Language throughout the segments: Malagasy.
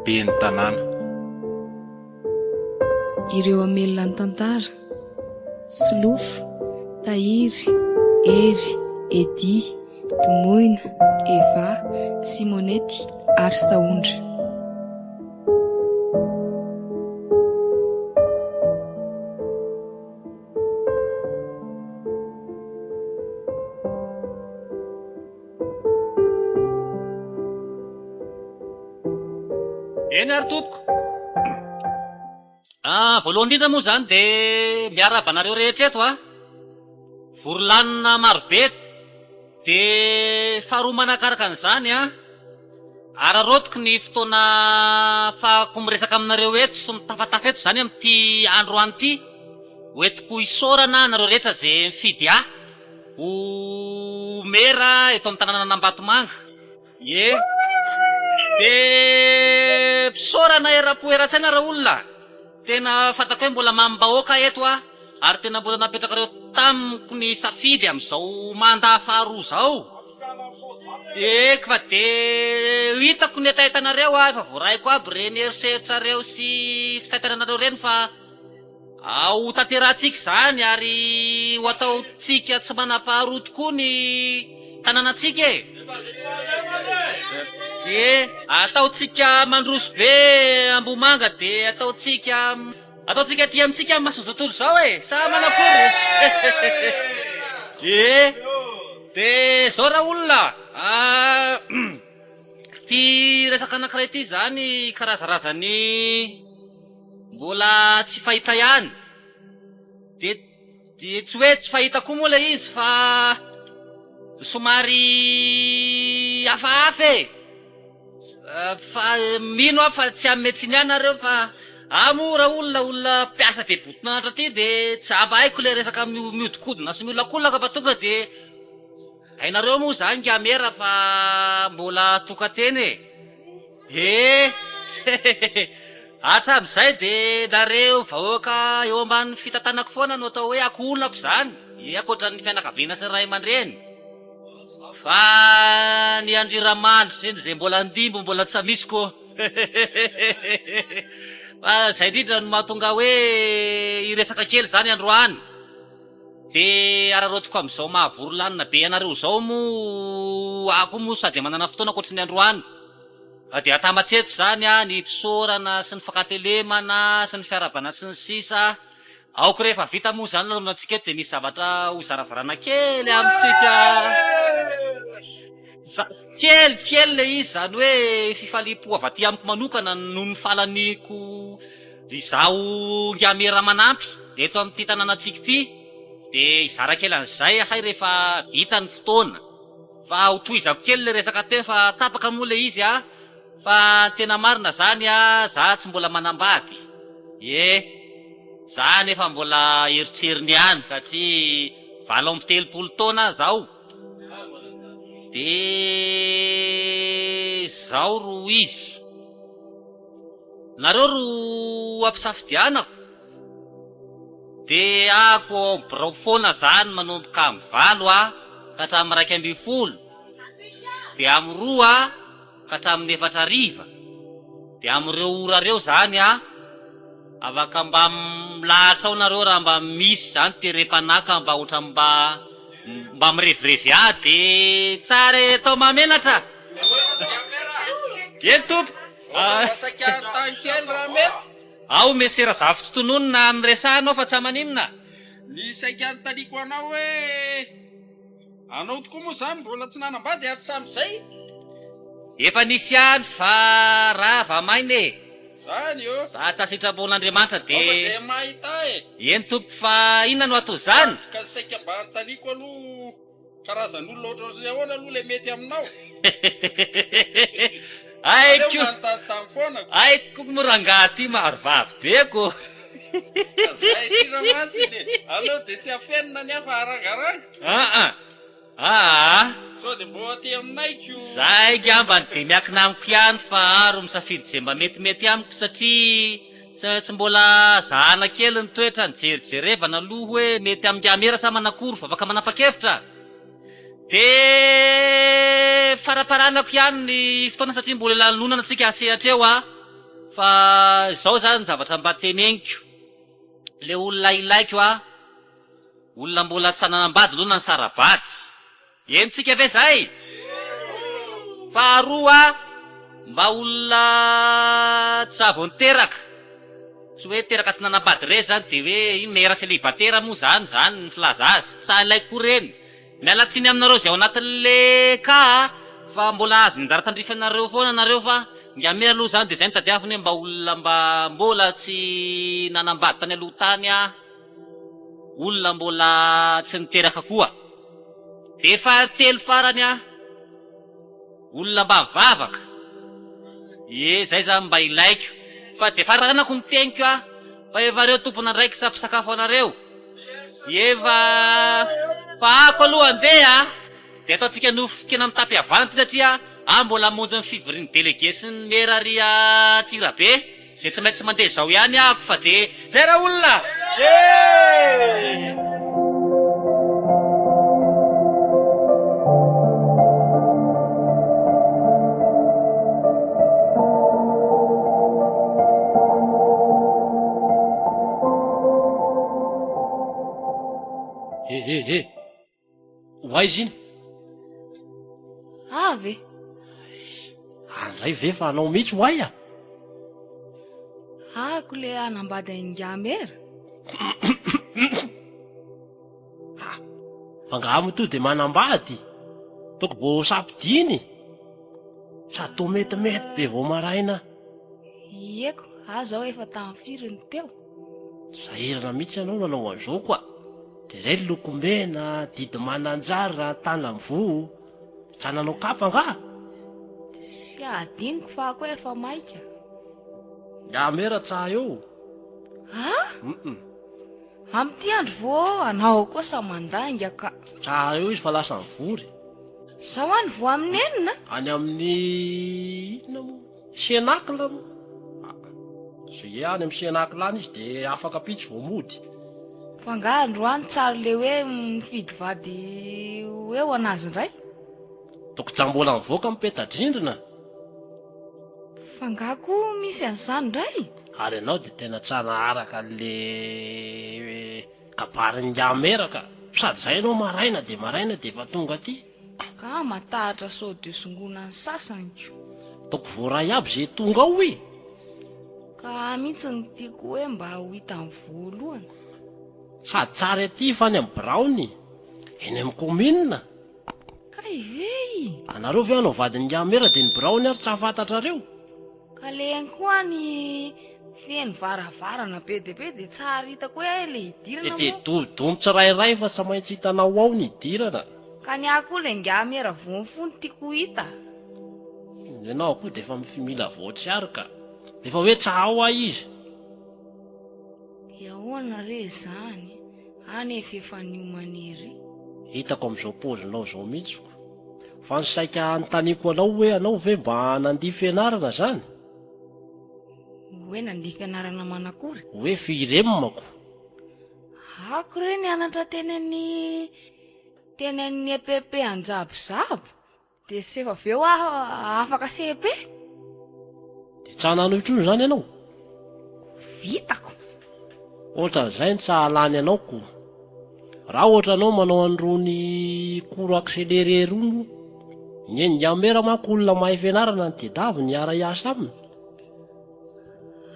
be ny tanàna. Ireo amelona ny tantara: Solofo, Tahiry, Hery, Edy, Domoina, Eva, Simonety ary Saondra. Eny ary tompoko, voalohany indrindra moa zany de miaraba anareo rehetra eto vorolanina marobe, de faharoa manakaraka an'izany ararotiky ny fotoana fahako miresaka aminareo eto sy mitafatafa eto zany amin'ity andro any ity, hoentiko isaorana nareo rehetra zay mifidy ho mera eto amin'ny tanàna Ambatomanga. De fisaorana erapo eratsaina raha olona, tena fatako hoe mbola mambahoaka eto ary tena mbola napetraka reo tamiko ny safidy amin'izao manda faharoa zao. Eka fa de hitako ny etaetanareo efa voaraiko aby reny eritreritrareo sy fitaitaranareo reny fa ho tanterahantsika zany ary ho ataotsika tsy manam-paharoa tokoa ny tanànatsika ataotsika mandroso be Ambomanga, de ataotsika ty amitsika maso tontolo zao sa manakory. De zao raha olona, ty resaka anankiray ty zany karazarazany mbola tsy fahita ihany, de tsy hoe tsy fahita koa moa le izy fa somary hafahafa fa mino fa tsy ametsiny ihany nareo fa amora olona mpiasa be botinanatra ty de tsy aba haiko le resaka miodikodina sy miolakolaka fa tonga de hainareo moa zany ngamera fa mbola tokateny hatrabizay de nareo vahoaka eo ambany fitantanako foana no atao hoe akonako zany akoatran'ny fianakaviana sy ray aman-dreny, fa ny Andriamanitra zay mbola andimbo mbola tsy misy koa. Fa zay indrindra no mahatonga hoe iresaka kely zany androany, de ararotiko amin'izao mahavorolanina be anareo zao moa ako moa sady manana fotoana akoatry ny androany, de atamatreto zany ny mpisaorana sy ny fakatelemana sy ny fiarabana sy ny sisa. Aoko rehefa vita moa zany lalonantsika eto de misy zavatra ho zarazarana kely amitsika, kely le izy zany hoe fifalipo avy aty amiko manokana no ny fahalaniko izao ngamera manampy eto amin'ity tanànatsika ity, de izara kely an'izay hay rehefa vita ny fotoana fa ho tohizako kely le resaka teo fa tapaka moa le izy fa tena marina zany za tsy mbola manambady zany efa mbola eritseriny ihany satria 30 taona zao. De zao ro izy nareo ro ampisafidianako, de ako birao foana zany manomboka amy 9 ka hatramin'ny 12, de amy 2 ka hatramin'ny 4 de am'ireo ora reo zany afaka mba milahatra ao nareo raha mba misy zany terepanaka mba oatra mba mirevirevy de tsara tao mamenatra. Tompo ao mesera zavy tsy tononona miresahanao fa tsy amaninona ny saika taliko anao hoe anao tokoa moa zany mbola tsy nanambady ary samyzay efa nisy ihany fa raha vamainy zany za tsy asitrapon'Andriamanitra de mahita eny tompo fa inona no atao zany ka saika mba taliko aloha karazan'olona ohatr'izay ahoana aloha le mety aminao. Aiko morangaty marovavy beko zay ty ramatsiny aleo de tsy afenina ny hafa arangaranga so de mbo aty aminaiko zay ngambany de miakina amiko ihany fa aro misafidy zay mba metimety amiko satria tsy mbola zahana kely ny toetra ny jerijerevana aloha hoe mety amngamera sa manakory fa afaka manapa-kevitra de faraparanako ihany ny fotoana satria mbola lanonana tsika asehatreo Fa zao zany zavatra mba teneniko. Le olona ilaiko olona mbola tsy nanambady aloha na sarabady. Entsika ve zay? Faharoa, mba olona tsy avonteraka. Tsy hoe teraka tsy nanambady re zany de hoe iny mera célibatera moa zany ny filaza azy. Tsy alaiko reny. Mialatsiny aminareo zay ao anatin'le fa mbola azo minjara tandrifanareo foana nareo fa ngamera aloha zany de zay nitadiaviny mba olona mbola tsy nanambady tany aloha tany olona mbola tsy niteraka koa. De fahatelo farany olona mba mivavaka. Zay zany mba ilaiko. Fa de faranako miteniko fa efa reo tompona raiky sa mpisakafo anareo. Efa ako aloha andeha de ataotsika nofokena mitapy avana ty satria mbola monjy ny fivorian'ny délégué sy ny maire ary Antsirabe. De tsy maintsy mandeha zao ihany ako fa de zay raha olona. Hoaizy iny? Avy. Andray ve fa anao mihitsy hoay Ako le anambady angamera. Fangamo to de manambady. Toko bo sapidiny. Sa to metimety be vao maraina. Ieko, zao efa tamin'ny firiny teo. Sahirana mihitsy anao nanao an'izao koa. De zay lokomena, didy mananjara, tanambo. Sananao kapa nga? Tsy adiniko fa ako efa maika. Ngamera tsa eo. Amty andro vo anao kosa mandanga ka. Tsa eo izy fa lasa mivory. Sao any vo aminenina? Any amin'ny inona mo? Senakla mo. Zay any amin'ny senakla any izy de afaka pitsy vao mody. Fa nga androany tsary le hoe mifidy vady eo anazy ndray. Toko tsy mbola mivoaka mipeta-drindrina. Fa nga ko misy an'izany ndray. Ary ianao de tena tsara araka le kabarin'ny ngamera ka. Sady zay ianao maraina de efa tonga aty. Ka matahatra sao de songona ny sasany ko. Toko voaray aby zay tonga ao i. Ka mihitsy ny tiako hoe mba ho hita amin'ny voalohany. Sady tsara aty fa any amin'ny Braony. Eny amin'ny commune. Ka ivey. Anareo ve anao vadin'ny ngamera de ny Braony ary tsy afantatrareo? Ka leny koa ny feno varavarana be de tsara hitako hoe le hidirana De moa. domo tsirairay fa tsy maintsy hitanao ao ny hidirana. Ka ny ako le ngamera vo fony tiako hita. Ianao koa de efa mila voatsy ka. Efa hoe tsa ao izy. Ahoana re zany? Any efa niomaniry. Hitako amin'izao pozinao zao mihitsy. Fa ny saika anontaniako anao hoe anao ve mba nandihy fianarana zany? Hoe nandihy fianarana manakory? Hoe firemako. Ako re nianatra tenany EPP anjabozabo. De sefa aveo afaka CP. De tsanano intsony zany ianao? Vitako. Ohatran'izay ny tsahalany anao ko. Raha ohatra anao manao an'irony cours accéléré rony, ny ngamera manko olona mahay fianarana ny tedavy ny ara-iasa aminy.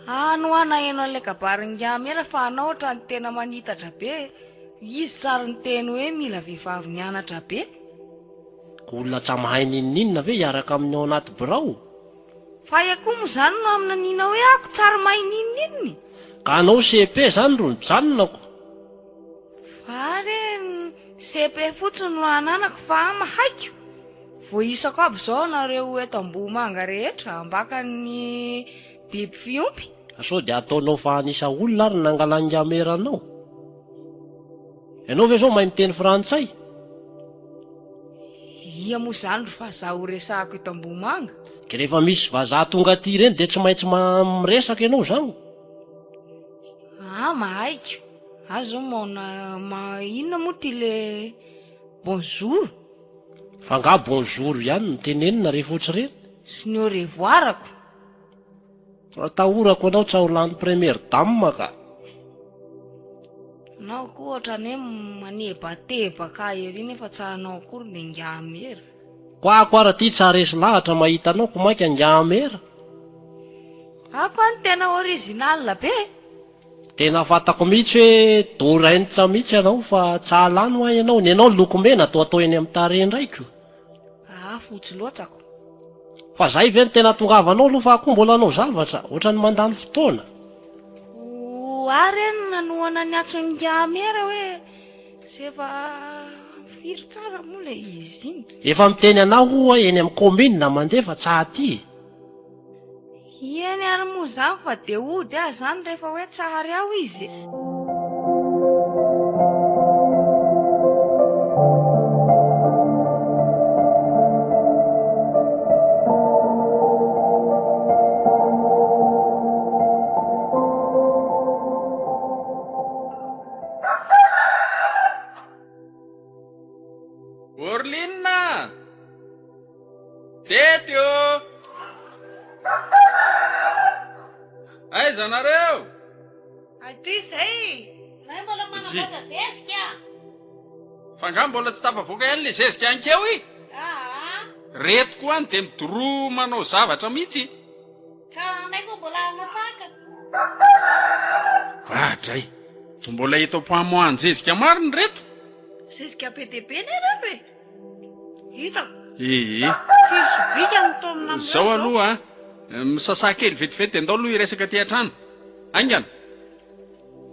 Ano ena le kabarin'ny ngamera fa anao ohatra ny tena manitatra be. Izy tsara ny teny hoe mila vehivavy nianatra be. Ko olona tsa mahay ninina ve hiaraka amin'ny ao anaty birao? Fa iako moa zany no amina nina hoe ako tsara mahay nininy. Ka anao CP zany ro nijanonako. Fa re CP fotsiny no ananako fa mahaiko. Vo isako aby zao nareo eto Ambohimanga rehetra ambaka ny biby fiompy. Sao de ataonao fa anisa olona ary nangalany ngamera anao. Ianao ve zao mahay miteny frantsay? Ia moa zany ro fa zaho resahako eto Ambohimanga. Ke rehefa misy vazaha tonga aty reny de tsy maintsy miresaka ianao zany. Mahaiko. Azo inona moa ty le bonjour. Fa nga bonjour ihany no tenenina rehefa ohatsy reny. Sy ny au revoir-ako. Atahorako anao tsy aholany première dame ka. Anao koa ohatrany hoe manebatebaka ery nefa tsahanao akory le ngamera. Koako ara ty tsara resy lahatra mahita anao ko mainka ngamera. Ako any tena original be. Tena fatako mihitsy hoe dorainitsa mihitsy ianao fa tsahalany ho ahy ianao. Ny ianao lokomena atao eny amin'ny tarehy indraiky. Fotsy loatrako. Fa zay ve ny tena tongavanao aloha fa akoho mbola anao zavatra ohatrany mandany fotoana. Ary nanoana ny atsony ngamera hoe sefa firy tsara moa le izy iny. Efa miteny anao ho eny amin'ny commune mandefa tsahaty. Eny ary moa zany fa de ody aho zany rehefa hoe tsara aho izy. Orlinna! Tetio! Aiza nareo? Aty zay. Zay mbola manamboatra zezika. Fa ngah mbola tsy tafavoaka ihany le zezika any keo i. Reto koa any de midoroa manao zavatra mihitsy. Ka anay koa mbola natsaka. Dray. To mbola hita mpamoahany zezika maro ny reto. Zezika be dia be nera be. Hita. Firy sobika ny taomina amin'izao. Zao aloha misasa kely vetivety andao aloha iresaka ty an-trano. Aingana.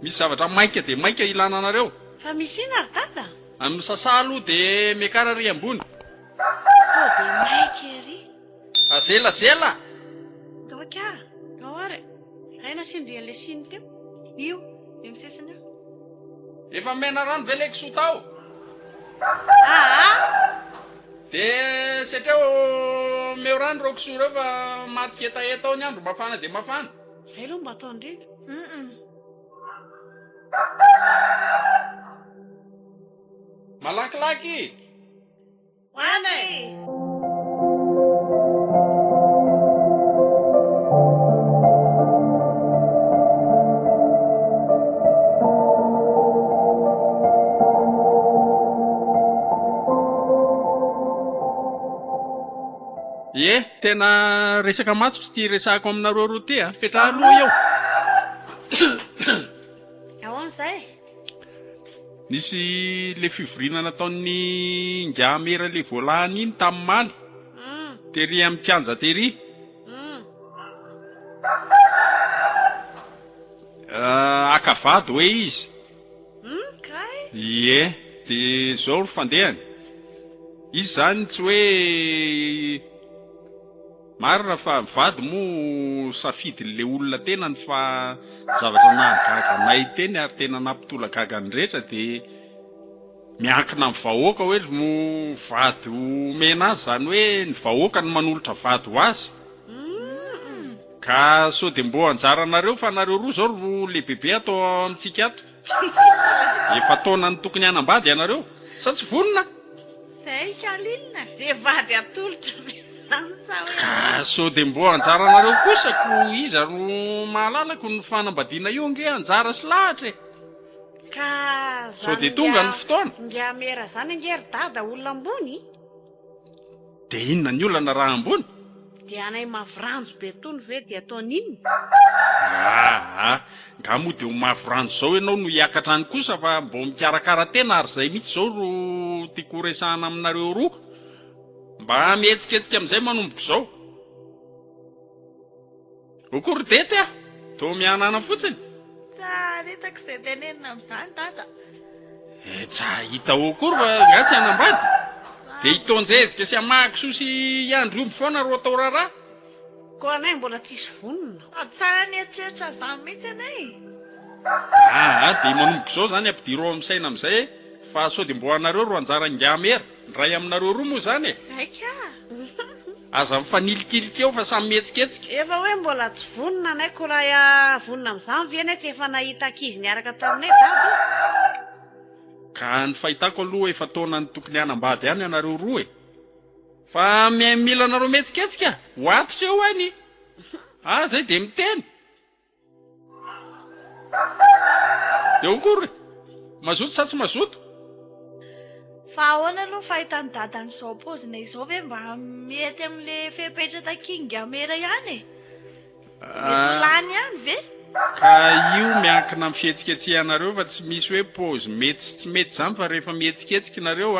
Misy zavatra maika de maika ilana anareo. Fa misy ina ry dada. Misasa aloha de miakara ry ambony. De maika ery. Azela. Gawaka. Gaware. Aina sindrian'le siny teo. Io. Io misesiny io. Efa mena rano ve le kisoa tao? De satria meo rano reo kisoa reo fa maty etaeta ny andro mafana de mafana. Zay aloha mba atao indrindra. Malakilaky. Hoanay. Tena resaka matso ty resako aminareo roa ty petraha aloha eo. Ahoana zay? Nisy le fivorina nataon'ny ngamera le voalahany iny tamin'ny maly. Tery amin'ny kianja tery. Akavady hoe izy. De zao ry fandehany. Izy zany tsy hoe marina fa vady mo safidy le olona tena ny fa zavatra nahagaga nay teny ary tena nampitolagaga ny rehetra de miankina amin'ny vahoaka hoe mo vady omena azy zany hoe ny vahoaka ny manolotra vady ho azy. Ka so de mbo anjaranareo fa nareo roa zao ro lehibebe atao amintsika ato. Efa taona ny tokony hanambady ianareo sa tsy vonona? Zay kalinina. De vady atolotra zany sa hoe. Ka so de mbo anjaranareo kosa ko iza ro mahalalako ny fanambadiana io nge anjara sy lahatra. Ka so de tonga ny fotoana. Ngamera zany ngery dada olona ambony. De inona ny olana raha ambony? De anay mavranjo be tony ve de ataony inona? Nga moa de ho mavranjo zao ianao no hiakatra any kosa fa mbo mikarakara tena ary zay mihitsy zao ro tiako resahana aminareo roa. Mba mihetsiketsika amin'izay manomboko zao. Okory dety to mianana fotsiny. Hitako izay tenenina amin'izany dada. Tsy hita okory fa nga tsy hanambady. De hitonjezika sy hamakisoa sy iandriomy foana ro atao raharaha. Ko anay mbola tsisy vonona. Tsara ny eritreretra zany mihitsy anay. De manomboko zao zany ampidiro amin'ny saina amin'izay fa so de mbo anareo ro anjara ngamera. Ray aminareo roa moa zany Zay ka. Aza mifanilikilika eo fa samy mihetsiketsika. Efa hoe mbola tsy vonona anay ko raha vonona amin'izany viana tsy efa nahita ankizy niaraka taminay dada. Ka ny fahitako aloha efa taona ny tokony hanambady ihany anareo roa fa mila anareo mihetsiketsika ho atotra eo any. zay de miteny eo kory mazoto sa tsy mazoto Fa ahoana aloha fahitany dadany zao pozina izao ve mba mety am'le fepetra takinga mera ihany e? Mety lany ihany ve? ka io miankina amin'ny fihetsiketsehanareo fa tsy misy hoe pôzy mety sy tsy mety zany fa rehefa mihetsiketsika nareo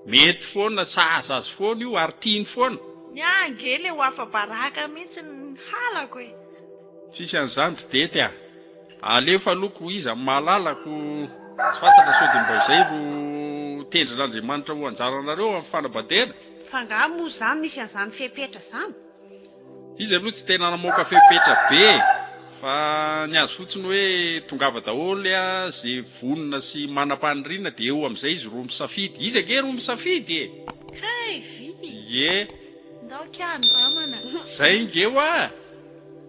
mety foana sahazazy foana io ary tiany foana Ny angely ho afa-baraka mihitsy ny halako e. tsisy an'izany tsy dety alefa loko izy amin'ny mahalalako tsy fantatra sao de mba izay ro tendrin'Andriamanitra ho anjaranareo amin'ny fanabadena Fa nga moa zany misy an'izany fepetra zany. izy aloha tsy tena namoaka fepetra be fa ny azo fotsiny hoe tongava daholo zay vonona sy manam-paniriana de eo amin'izay izy roa misafidy izy ake roa misafidy Hay vi. ye Ndao kiany ramana. zay ngeo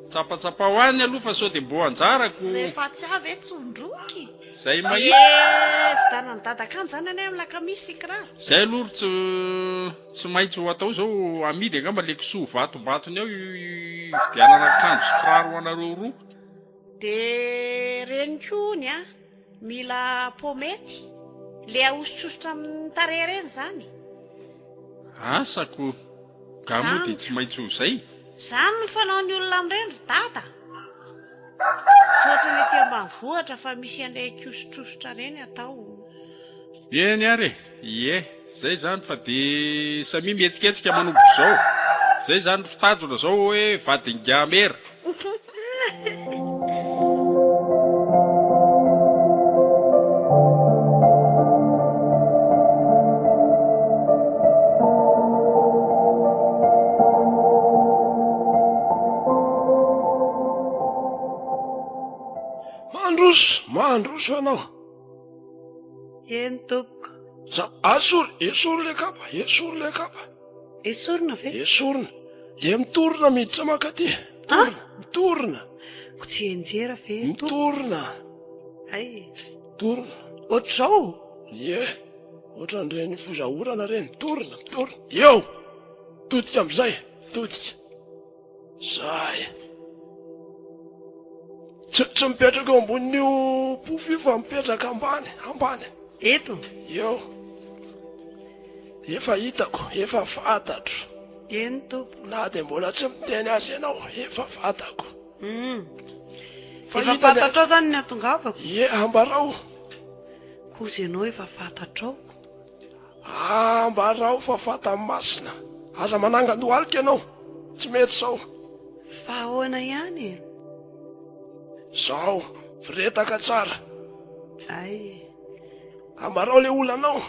tsapatsapa ho any aloha fa sao de mbo anjarako Rehefa tsy avy tsondroky. zay mahitsy Vidana ny dadakanjo zany any amin'ny lakamisy kiraro. zay aloha tsy maintsy ho atao zao amidy angamba le kisoa vatobatony ao vidianana akanjo sy kiraro anareo roa De reny kony mila pomety. Le ahosotsosotra amin'ny tarehy reny zany. asako gamo de tsy maintsy ho zay Zany no fanaon'ny olona amin'ireny ry dada. Sotra ny ety ambanivohitra fa misy an'ilay kisotrosotra reny atao. eny ary zay zany fa de samy mihetsiketsika manomboka zao zay zany fitanjona zao hoe vadingamera mandroso anao Eny toko. esory le kapa Esorina ve? esorina de mitorona miditra makaty mitorona Ko tsy enjera ve to? mitorona Ay. mitorona Ohatr'izao. ohatran'ireny fozahorana reny mitorona eo todika am'izay todika zay tsy mipetraka eo ambonin'io pofio fa mipetraka ambany Eto. eo efa hitako efa fantatro Eny toko. na de mbola tsy miteny azy ianao efa fantako Efa fantatrao zany ny atongavako. ambarao Kozy ianao efa fantatrao. ambarao fa fantany masina aza manangano alika ianao tsy mety sao Fa ahoana ihany? zao firetaka tsara Ay. ambarao le olanao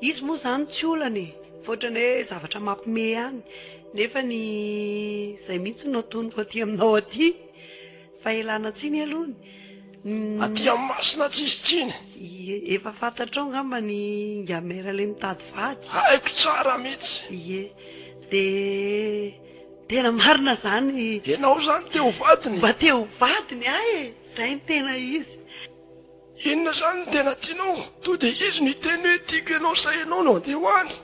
Izy moa zany tsy olany. Fotrany hoe zavatra mampime ihany. Nefa ny zay mihitsy no atonoko aty aminao aty. Fa elana tsiny alohany. aty amin'ny masina tsisy tsiny Efa fantatrao ngamba ny ngamera le mitady vady. haiko tsara mihitsy Ie. De tena marina zany. ianao zany teo vadiny Mba teo vadiny zay ny tena izy. inona zany ny tena tianao to de izy ny teny hoe tiako ianao sainao no andeha ho any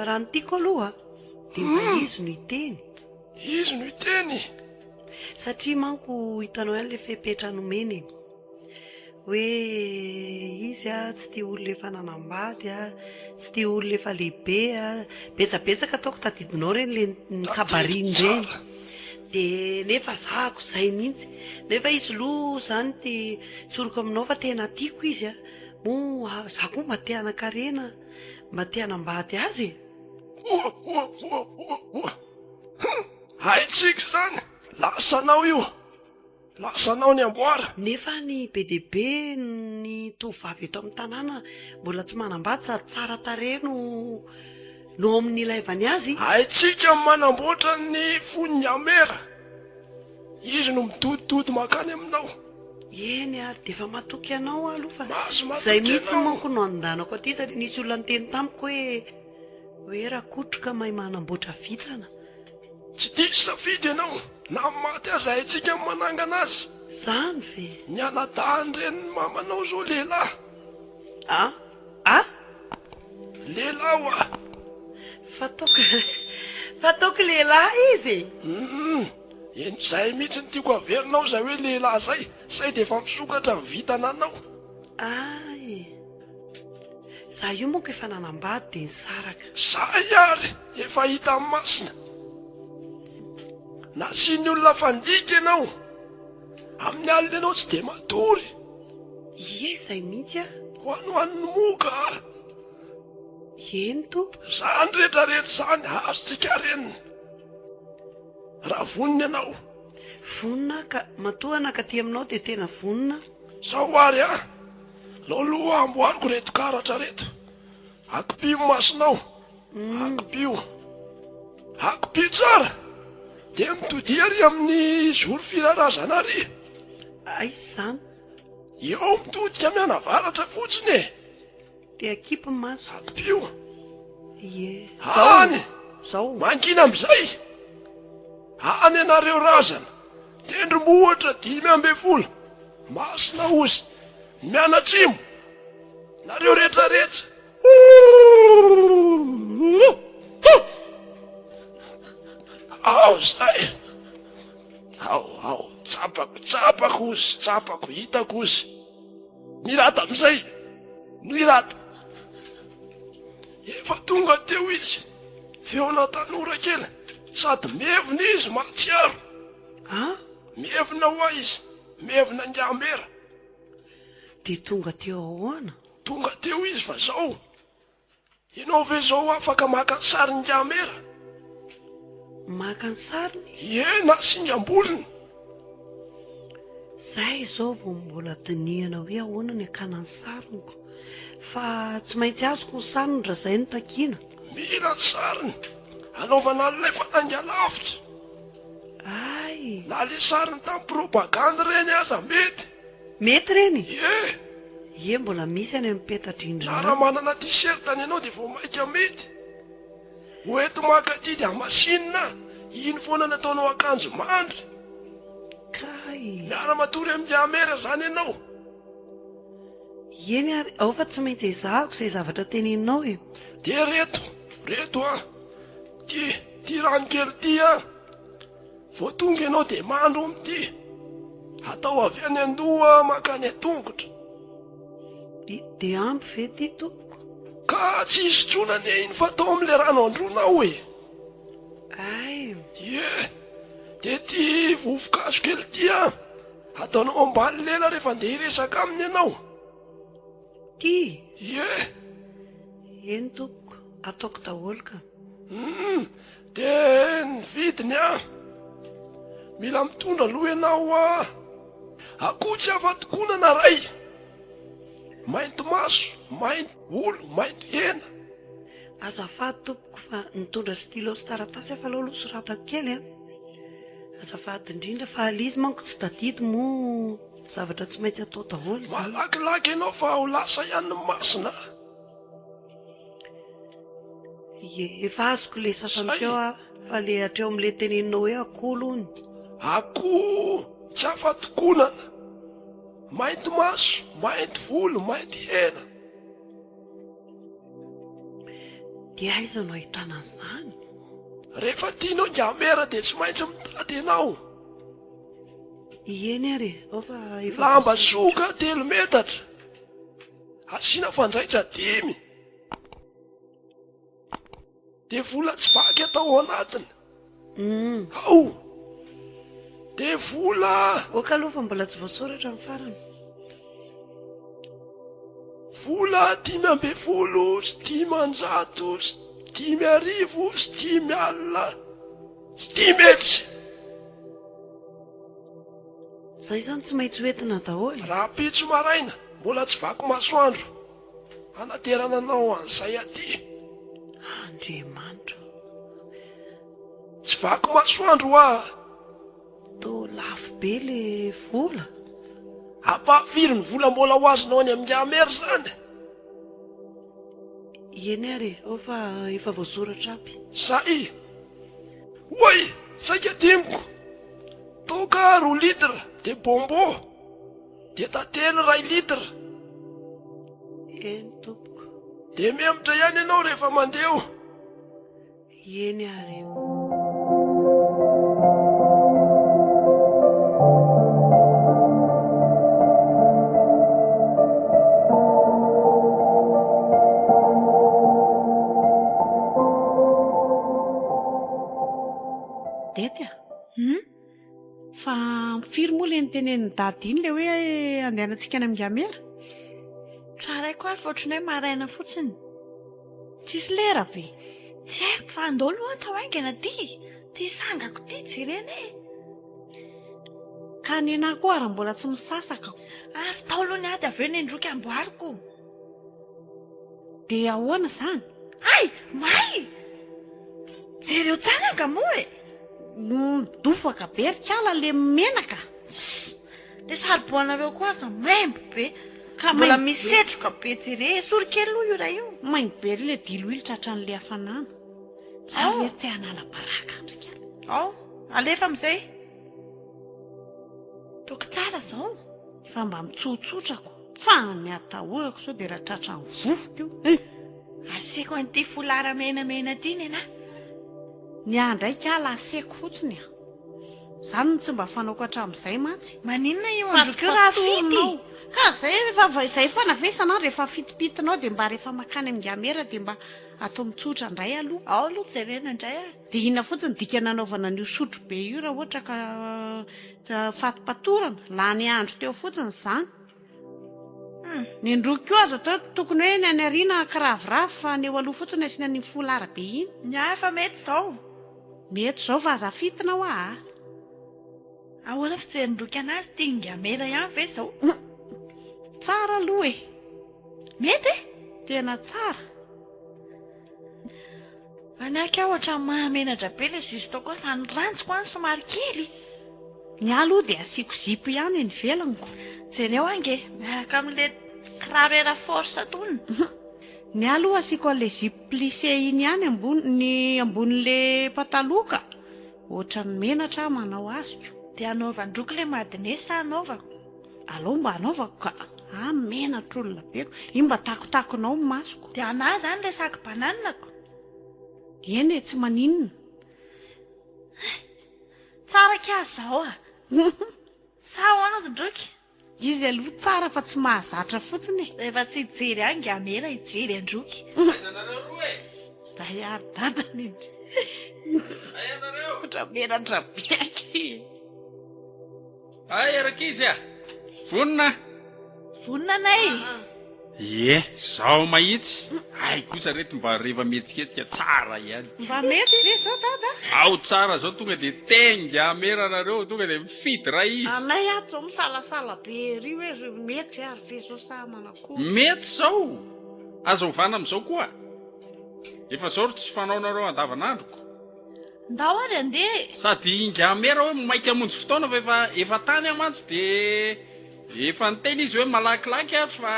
Raha ny tiako aloha de mba izy no iteny. izy no iteny Satria manko hitanao ihany le fepetra nomeny hoe izy tsy tia olona efa nanambady tsy tia olona efa lehibe betsabetsaka ataoko tadidinao reny le ny kabariny reny de nefa zahako zay mihitsy nefa izy loha zany te tsoroko aminao fa tena tiako izy mo za koa mba te hanan-karena mba te hanambady azy haitsika zany lasanao io lasanao ny amboara nefa ny be deaibe ny tovavy eto amin'ny tanàna mbola tsy manambady sady tsara tarehy no amin'ny ilaivany azy haitsika manamboatra ny fon'ny amera izy no mitoditody makany aminao eny de efa matoky anao aloha fa Maso matoky zay mihitsy ianao. manko no andanako aty satria nisy olona nyteny tamiko hoe raha kotroka mahay manamboatra vitana tsy diso safidy ianao na maty azy haitsika manangana azy zany ve ny anadahany reny ny mamanao zao lehilahy ah lehilahy Fataoko lehilahy izy. En'izay mihitsy ny tiako averinao zay hoe lehilahy zay. Zay de efa misokatra ny vitana anao. Ay, za io monko efa nanambady de nisaraka. Zay ary efa hita amin'ny masina. Nasiany olona fandika ianao. Amin'ny alina ianao tsy de matory. Ie, zay mihitsy a. Hoanohan'ny moka. Eny tompo. Zany rehetrarehetra zany azontsika renina. Raha vonina ianao. Vonina ka matohana ka ty aminao de tena vonina. Zao ary loloha amboariko reto karatra reto. Akipio masinao. Akipio. Akipio tsara. De mitody ary amin'ny zoro firarazana ary. Ay zany. Eo mitodika mianavaratra fotsiny e. De akipy maso. Akipio. Ie. Any. Zao. Mangina am'izay. Any anareo razana. Tendrombohitra 5 Masina ozy. Mianatsimo. Nareo rehetrarehetra. Ao zay. Ao. Tsapako ozy. Tsapako hitako ozy. Mirata am'izay. Mirata. Efa tonga teo izy. Feona tanora kely. Sady mevina izy mahatsiaro. Mevina hoa izy. Mevina Njambera. De tonga teo ahoana? Tonga teo izy fa zao. Ianao ve zao afaka maka ny sariny Njambera? Maka ny sariny? Ie, na singam-bolony. Zay zao vao mbola dinihana hoe ahoana ny akana ny sariniko. Fa tsy maintsy azoko ny sariny raha zay no takiana. Mila ny sariny. Anaovana an'ilay fanangalavitra. Ay. Na le sariny tamin'ny propagande reny aza mety. Mety reny? Ie. Ie, mbola misy any amin'ny peta-drindrina. Na raha manana t-shirt any ianao de vao maika mety. Hoeto maka ty de amasinina. Iny foana nataonao akanjo mandry. Kay. Miara-matory amin'ny Njambera zany ianao. Eny ary, ao fa tsy maintsy ezahako izay zavatra teneninao e. De reto ty rano kely ty vao tonga ianao de mandro am'ty. Atao avy any andoha makany atongotra. De ampy ve ty tompoko? Ka tsy isy tronany iny fa atao am'le rano andronao e. Ay. Ie. De ty vovokazo kely ty ataonao ambany lela rehefa andeha hiresaka aminy ianao. Ty? Ie. Eny tompoko, ataoko daholo ka. De ny vidiny mila mitondra aloha ianao akoho tsy afa-tokonana ray. Mainty maso, mainty volo, mainty hena. Azafady tompoko fa nitondra stylo sy taratasy efa aloha soratako kely azafady indrindra fa alizy manko tsy tadidy mo zavatra tsy maintsy atao daholo. Malakilaky ianao fa ho lasa ihany ny masina. Ie, efa azoko le sasany teo fa le hatreo am'le teneninao hoe akoho lohany. Akoho tsy afa-tokonana. Mainty maso, mainty volo, mainty hena. De aiza no ahitana an'izany? Rehefa tianao Njambera de tsy maintsy mitady ianao. Eny ary, ao fa efa Lamba soka 3 metatra. Asiana fandraitra 5. De vola tsy vaky atao anatiny. Ao. De vola. Oka aloha fa mbola tsy voasoratra amin'ny farany. Vola 500 sy 500 sy 5,000 sy 5,000 sy 10 hetsy. Zay zany tsy maintsy hoentina daholo. Raha pitso maraina, mbola tsy vaky masoandro. Anaterana anao an'izay aty. Andriamanitra. Tsy vaky masoandro To lafo be le vola. Ampafiry ny vola mbola ho azonao any amin'ny Njambera zany. Eny ary, ao fa efa voasoratra aby. Zay. Hoy, saika dimiko. Toka 2 litra de bombo. De tately 1 litra. Eny tompoko. De memitra ihany ianao rehefa mandeha. Eny ary. tenen'ny dady iny le hoe andehanantsika any amin'ny gamera? Traraiko ary ohatrany hoe maraina fotsiny. Tsisy lera ve? Tsy haiko fa andao aloha atao aingana ty sangako ty jerena e. Ka ny anahy koa ary mbola tsy misasaka. Afy tao aloha ny ady avy eo nendroky amboariko. Dia ahoana izany? Ay, may! Jereo tsangaka moa e. Dofaka berikala le menaka. Le saroboanareo koa aza maimbo be. Ka Mbola maimbo be. misetroka be jere. Soro kely aloha io raha io. Maimbo be ry le diloilo tratran'le hafanana. Tsara hoe te hanala baraka andrika. Ao, alefa amin'izay. Toko tsara zao. Fa mba mitsotsotrako. Fa ny atahorako sao dia raha tratran'ny vovoko io. Asiako an'ity folara menamena ty ny anahy. Ny andraika ala asiako fotsiny a. Izany tsy mba fanaoko hatramin'izay mantsy. Maninona io androky io raha fity? Ka zay rehefa izay foana vesana rehefa fitipitinao dia mba rehefa makany amin'ny gamera dia mba atao mitsotra indray aloha. Ao aloha jerena indray a. Dia inona fotsiny dika nanaovana an'io sotro be io raha ohatra ka fatipatorana. Lany andro teo fotsiny izany. Ny ndroky io azo atao tokony hoe ny any ariana kiravoravo fa ny eo aloha fotsiny asiana ny folara be iny. Ny hafa mety zao. Mety zao fa aza fitina ho a. Ahoana fijerindroky anazy ty ngamera ihany ve zao? Tsara aloha e. Mety e? Tena tsara. Anaka aho ohatran'ny mahamenatra be le zizy tao koa fa ny rantsoko any somary kely. Ny aloha dia asiako zipo ihany ny velanko. Jereo ange, miaraka amin'le kiraro era force tony. Ny aloha asiako an'le zipo plissé iny ihany ny ambonin'le pataloka. Ohatran'ny menatra manao azoko. Dia anaovandroky le madine sa anaovako? Alao mba anaovako ka. Menatra olona beko. Iny mba takotakonao ny masoko. Dia anahy zany le saky bananako. Eny e, tsy maninona. Tsara kazy zao a. Sa ahoana zandroky? Izy aloha tsara fa tsy mahazatra fotsiny e. Rehefa tsy hijery any ngamera hijery androky. Aizanareo roa e. Day ary dadany indry. Ay anareo. Otra menatra beky. Ay arakizy a. Vonina. Vonina anay. Ie, zaho mahitsy. Ay kosa reto mba rehefa mihetsiketsika tsara ihany. Mba mety ve zao dada? Ao tsara zao tonga dia tenga mera anareo tonga dia mifidy raha izy. Anay ato zao misalasala be ry hoe mety ary ve zao sa manako. Mety zao. Azo mivana amin'izao koa. Efa zao ry tsy fanaonareo andavanandroko. Ndao ary andeha. Sady ingamera hoe maika monjy fotoana fa efa tany amantsy dia efa niteny izy hoe malakilaky fa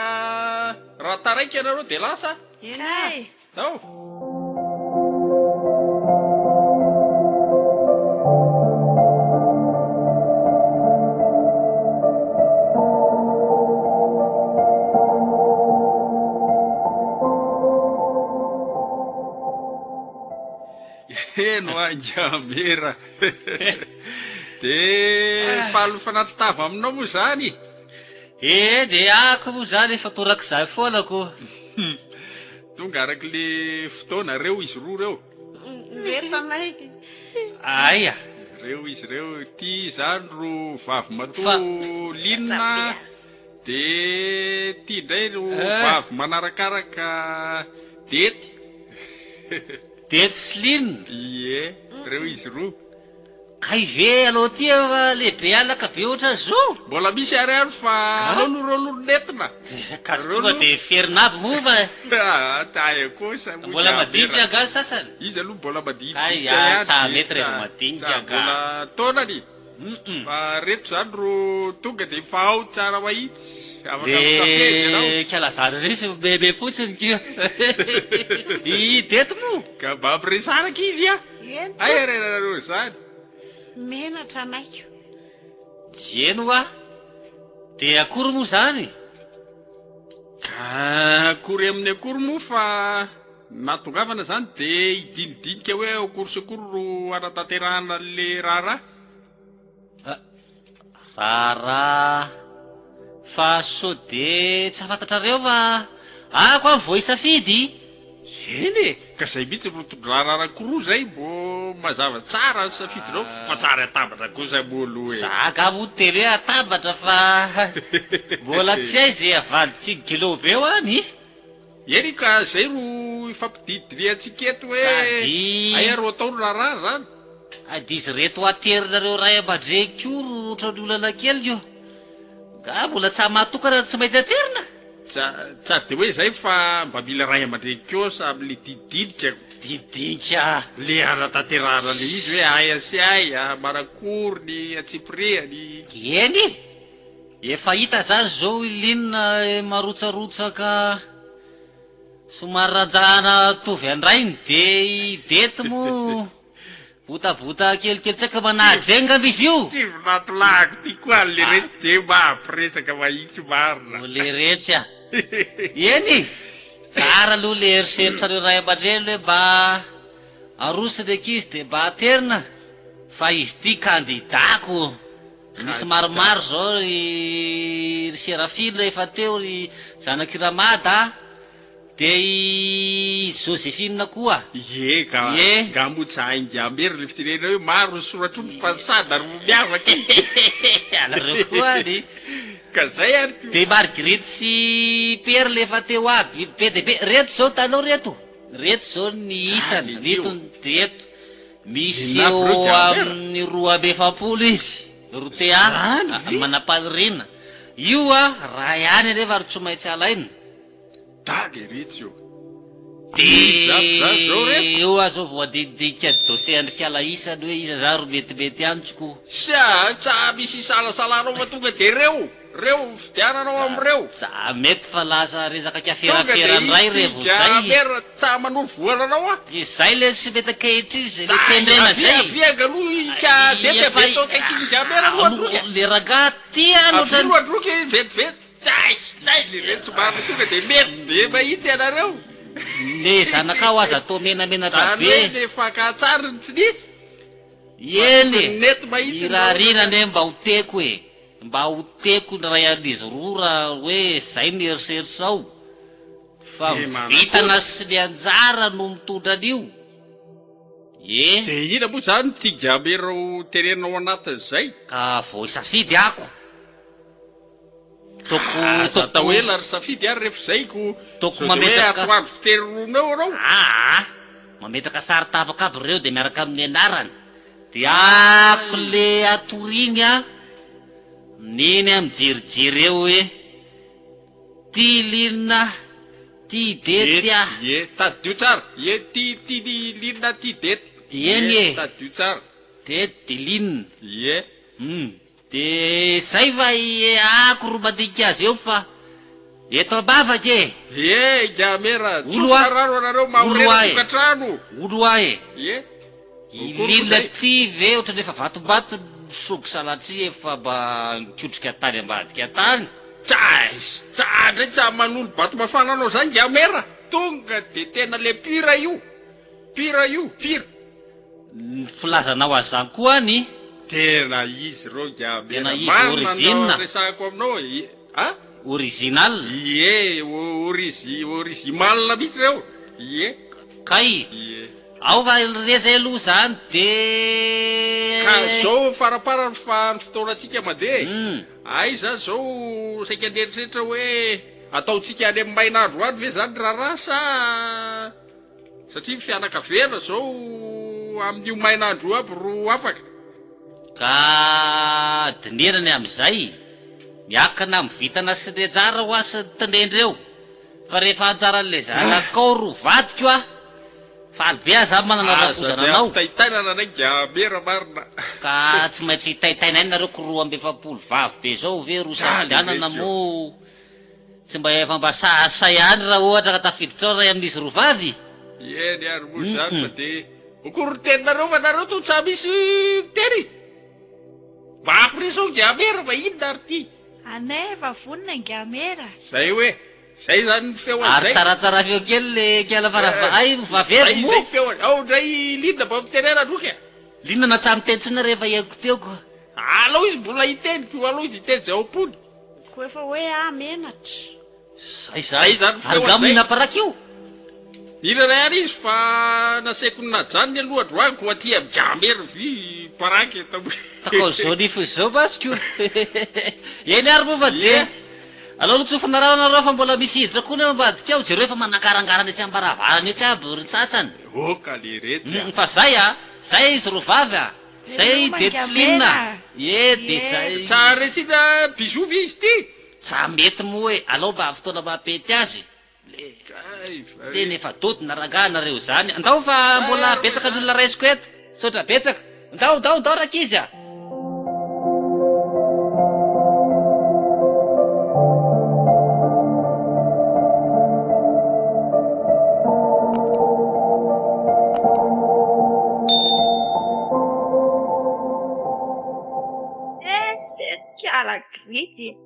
raha taraiky ianareo dia lasa. Kay. Ao. Eno angamera. Dia falo fanatitava aminao moa zany. Dia ako moa zany efa torak'izay foana ko. Tonga araka le fotoana reo izy roa reo. Mety anay. Aya. Reo izy reo ty zany ro vavy matoa linina. Dia ty indray ro vavy manarakaraka dety. Dety sy linina. Ie, reo izy roa. Kay ve aloha ty efa lehibe alaka be ohatran'izao. Mbola misy ariary fa alao no reo lolonetina. Ka sy tonga dia ferinabo moa fa Taia kosa. mbola madinika gasy sasany. Izy aloha mbola madinika Ay, ihany. sa mety rehefa madinika Sa mbola taonany. Fa reto zany ro tonga dia efa ao tsara mahitsy. Afaka misafedy ianao. Dia kalazana resy bebe fotsiny kio. I dety moa. Ka mba ampiresaraka izy a. Eny. Ay arenareo zany. Menatra anay. Jeno a. Dia akory moa zany? Ka akory amin'ny akory moa fa natongavana zany dia hidinidinika hoe akory sy akory ro anatanterahana le raharaha. Rara fa so de tsy afantatrareo fa ako amin'ny vao hisafidy. Eny e, ka zay mihitsy ro raharaha anankiroa zay mbo mazava tsara safidinao fa tsara atabatra kosa molo e Zaka hotely hoe atabatra fa mbola tsy hay zay avaditsy kilo be ho any. eny ka zay ro ifampididiny antsika eto hoe Sady- ay aro ataony raharaha zany Dizy reto aterinareo ray aman-dreny ko ro ohatran'ny olana kely io. Ga mbola tsy hamatokana tsy maintsy aterina. tsary de hoe zay fa mba mila ray aman-dreny kosa am'le dididinika Didika. le anatanterahana le izy hoe aia sy aia marakoriny atsipriany Eny efa hita zany zao ilinona marotsarotsaka somary rajahana tovy andrainy de idety mo botabota kelikely tsy aika manahitra eny ngamba izy io. ty vinatolahako ty koa le retsy de mahampiresaka mahitsy marina Le retsy a. Eny tsara aloha le eritseritsareo ray aman-dreny hoe mba arosiny ankizy de mba aterina fa izy ty kandidako misy maromaro zao ry Serafina efa teo, ry zanaky Ramada de i Josephine koa. ie ka Ie. gamotsaaingamery le fitirena hoe maro soratra ny fasada ro miavaky Alareo koa ny ka zay ary de Marguerite sy Pierre le efa teo aby be de be. Reto zao tanao reto zao ny isany io. reto misy Inona eo bro, Jambert? amin'ny 250 izy rotea manam-palirina io a raha ihany anefa ry tsy maintsy alaina. daly retsy io De zao reto io a zao voadididika dossier andrikala isany hoe iza za ro metimety amitsiko. sa tsa misy salasalanao fa tonga de reo fidiananao am'ireo Za mety fa lasa resaka tonga kaferaferandray revo zay. mera tsa manovo voananao a Izay le sy mety akehitry izy le tendrena zay. aviaga aloha ka dety avetao kaiky gamera loadroky Le raga ty anotra avy loadroky vetivety tay le retsy marina tonga de mety be mahitsy anareo le zanakao aza atao menamena zany hoe be. le fankatsariny tsy nisy Eny nety mahitsy irarina ne mba hoteko e, mba hoteko ny ray an'izy roa raha hoe zay ny eritseritrinao fa Zay manako. vitana sy le anjara no mitondra an'io. de ina moa zany ty gamerao terenao anatin'izay Ka vao isafidy ako aza atao hoe lary safidy ary rehefa zay ko Toko sao de hoe mametraka- atoandro fiteroronao anao mametraka sary tapaka aby reo de miaraka amin'ny anarany de ako le atoriny a neny amijerijery eo hoe ty linona ty dety a ie tadio tsara ie ty linona ty dety Eny e. tadio tsara dety de linona ie de zay va ako ro madinika azy eo fa eto ambavaky e ie gamera Olo tsotra a- rano anareo olo mahorena a e. tokantrano olo ah e ie ilina ty ve ohatrany efa vatombato soky salatria efa mba mikotrika tany ambadika tany. tsa ndray tsa manolo bato mafana anao zany gamera tonga de tena le pira io pira Ny filazanao azy zany koa any tena izy reo gamera Tena izy, marina origine. no resahako aminao a original ie original mihitsy reo ie kay ie ao va reza aloha zany de ka zao faraparany fa ny fotoanatsika mandeha Mm. ay zany zao saika anderitreritra hoe ataotsika any amin'ny mainandro any ve zany raharaha sa satria fianakavena zao amin'io mainandro io aby ro afaka ka dinenany am'izay miakana mivitana sy le jara ho asy tendrendreo fa rehefa anjaran'le zanakao ro vadiko a fa alibe aza manana vazozananao taitainana nay gamera marina ka tsy maintsy hitaitaina any nareo ko 250 vavy be zao ve ro sahalianana mo tsy mba efa mba sahasay any raha ohatra ka tafiditrao ray amin'izy ro vavy. eny ary moa zany fa de okory teninareo fa nareo to tsa misy teny mamprisao gamera fa inona ary ty Anay efa vonina gamera. zay hoe zay zany ny feo Ary an'izay tsaratsara feo kely le kiala farava ay vavery mo. zay feony ao ndray linona mba mitenena droky a Linona na tsy mitenitsina rehefa iako teoko. alao izy mbola hiteniko alao izy hiteny zay aopony Ko efa hoe menatra. Zay Zay zany feo Argamina zay. paraky io. ina ray ary izy fa nasaiko najany aloha droako aty amgamery vy paraky takao zao nifo zao masiko eny ary moa fa de alao lotsofina raha nareo fa mbola misy hiditra koa ny ambadika ao jereo efa manankarangarana etsy ambaravarana etsy aby ry sasany oka le rehetra fa zay zay izy ro vavy zay de tsilina de zay tsara retsina bizovy izy ty sa mety moa hoe alao mba fotoana mampety azy teny efa dodina ranganareo zany andao fa mbola betsaka ny olona raisiko eto sotra betsaka ndao rakizy Grity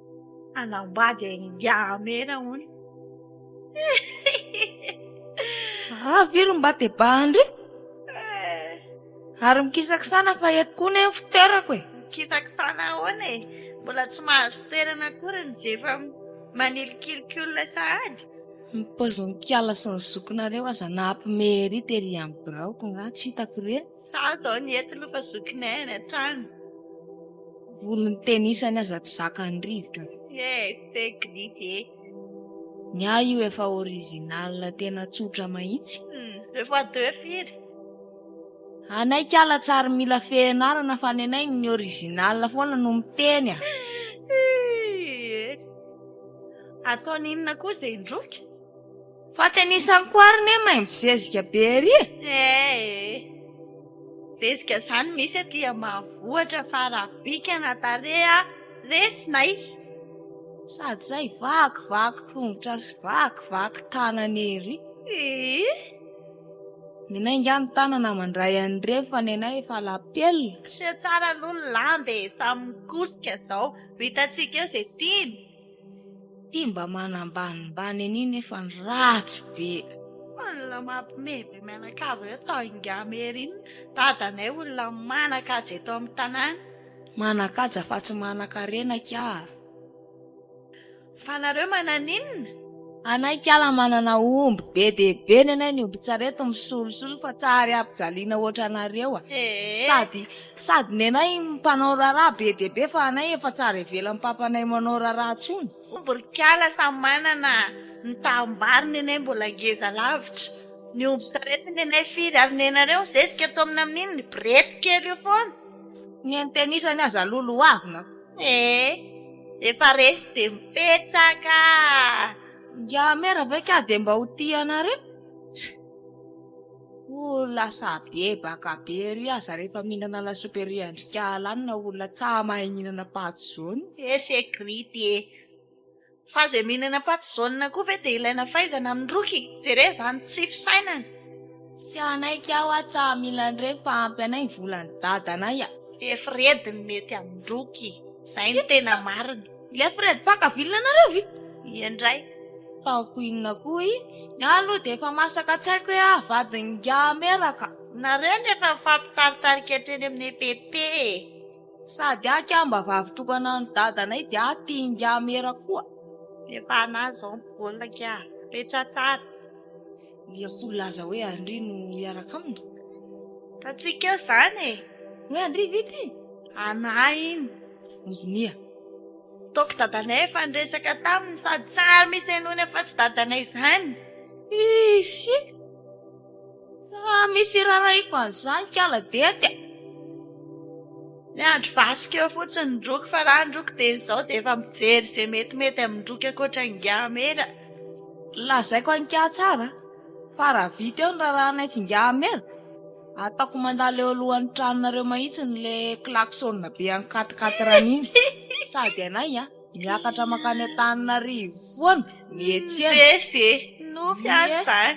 anambady aingamera hony viry mba te bandry ary mikisakisana fa eto koa na fitoerako e kisakisana ahoana e mbola tsy mahazo toerana akory ny jefa manilikilikolona sahady mipozony kiala sy ny zokinareo aza nampimery tery amin'ny braoko nga tsy hitako re sa dao ny ety lofa zokinay any an-trano volony tenisany aza tsy zakany rivotra tegrity ny ah io efa original tena tsotra mahitsy efa deux firy anay kiala tsary mila fianarana fa ny anay ny original foana no miteny ataon'inona koa zay indroky fa tenisany koa ary ne mahay mizezika be ry zezika zany misy atia mahavoatra fa raha bikana tarea resinay sady zay vakivaky tongotra sy vakivaky tanany ery nenay ngany tanana mandray an'ireo fa nenay efa lapelina sy tsara aloha lambe samy mikosika zao vitantsika eo zay tiny ty mba manambanimbany aniny efa ny ratsy be olona mampimebe mianakavy eo tao ingamery iny dadanay olona manakajy eto amin'ny tanàna manakaja fa tsy manakarena ka fa nareo mananinona anay kiala manana omby be dehibe ny anay ny omby tsareto misolosolo fa tsary ampijaliana oatra anareo sady ny anay mpanao raraha be dehibe fa anay efa tsara ivela mpampanay manao raraha tsony omby kiala samy manana ny tambariny anay mbola ngeza lavitra ny omby tsareto ny anay firy ary ny anareo zezika ato amina amin'iny ny brety kely io foana ny antenisany aza lolo avina efa resy de mipetsaka ngamera vaika de mba ho tianareo lasa be baka be ry aza rehefa mihinana lasopy ry andrikala any na olona tsa mahay mihinana paty zony segrity fa zay mihinana paty zaonina koa ve de ilaina faizana mindroky jere zany tsy fisainana tsy anay kao a tsa mila andre fa ampy anay volany dadanay firediny mety amindroky zay ny tena marina le fredy paka vilina nareo vi indray taoko inona koa ny aloha de efa masaka tsaiko hoe avadiny ngameraka nareo ny efa fampitaritarika treny amin'ny pepe sady aka mba vavitokana ny dadanay de atia ngamera koa efa anazy zao mpibolina ka rehetra tsara lia folaza hoe andry no iaraka aminy tatsika eo zany hoe andry vity anay iny ozinia toko dadanay efa nresaka taminy sady tsara misy enony efa tsy dadanay zany isy sa misy raraiko an'izany kiala dety ny andro vasika eo fotsiny ndroky fa raha ndroky de zao de efa mijery zay metimety amindroky akoatra ngamera lazaiko anka tsara fa raha vita eo ny raranay sy ngamera ataoko mandala eo alohan'ny tranonareo mahitsiny le klaksona be any katikatrany iny sady anay miakatra makany an-tanina rivoana mietsena no fiazy zany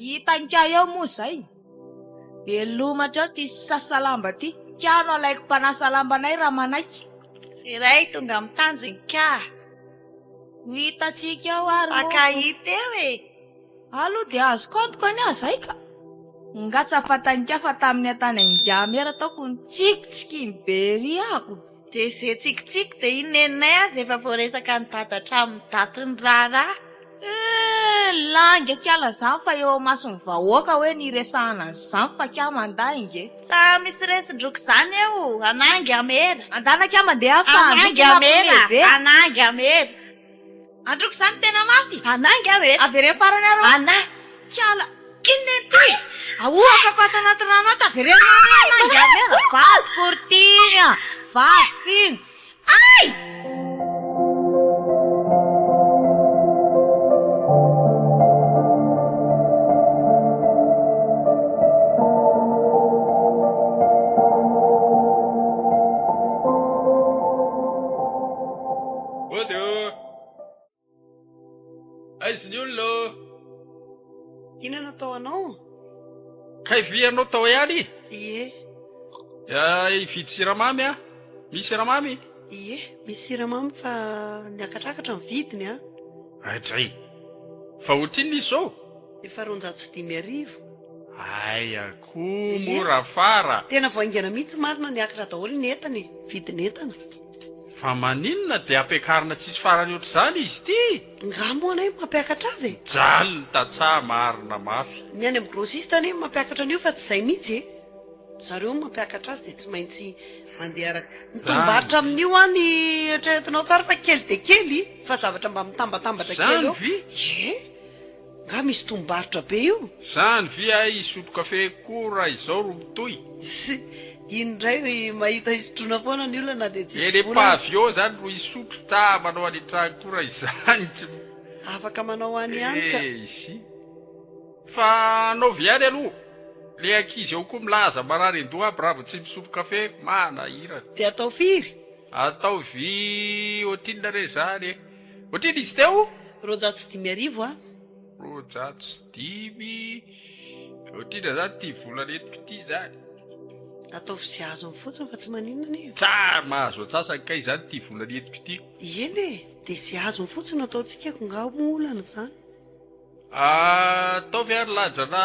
hitanka eo moa zay velomatra eo ty sasalamba ty kano alaiko mpanasa lambanay raha manaiky iray tonga mitanjiny ka hitatsika eo ary pakahita eo aloha de azo kantoko any azay ka ngatsa fatanika fa tamin'ny atany angamera taoko ny tsikitsiky ny bery ako de zay tsikitsiky de inenay azy efa voaresaka ny dadatramin'ny datiny raharaha langa kiala zany fa eo masony vahoaka hoe niresahana zany fa kya manday nge. Sa misy resindroko zany eo, anangy amera. Andana kya mandeha fa Anangy amera, anangy amera. androko zany tena mafy. Anangy amera. Avere farany arô. Anangy. Kiala kinne ty. Ahoaka ko ato anaty rano ato avere Anangy amera. vaty kortinya. Vaty. Ay! Aizy ny olona Ina natao anao? kay vianao tao ihany Ie, ividy siramamy a misy siramamy ie, misy siramamy fa niakatrakatra ny vidiny a. atray fa otriny izy zao Efa 250,000. ayako mora fara Tena voaingana mihitsy marina niakatra daholo ny entany, vidin'entana. fa maninona dia ampiakarina tsisy farany oatra izany izy ty Ngamo anay mampiakatra azy e. jalony tatsaha marina mafy Ny any amin'ny grossiste any mampiakatra an'io fa tsy izay mihitsy e. Zareo mampiakatra azy dia tsy maintsy mandeha araka. Mitombarotra amin'io any eritreretinao tsara fa kely dia kely fa zavatra mba mitambatambatra kely zany eo. vy Ie, nga misy tombarotra be io. zany vy a isotro kafe koa izao ro mitoy Indray mahita isotrona foana ny olona na dia tsisy ele vola azy. pavio zany ro isotro ta manao anitrahany koa raha izany Afaka manao any ihany ka. isy fa anaovy ihany aloha le ankizy eo koa milaza marary andoha aby raha vao tsy misotro kafe manahirana Dia atao firy? atao vy ohatrinona re zany e ohatriny izy teo 250,000 a. rojato sy dimy ohatrina zany ty volana etiko ty zany Ataovy sy azo amin'ny fotsiny fa tsy maninona e. tsa mahazo atsasany kay zany ty volana etiko ty Eny e, dia sy azo amin'ny fotsiny ataontsika ko nga molana izany. ataovy ary lajana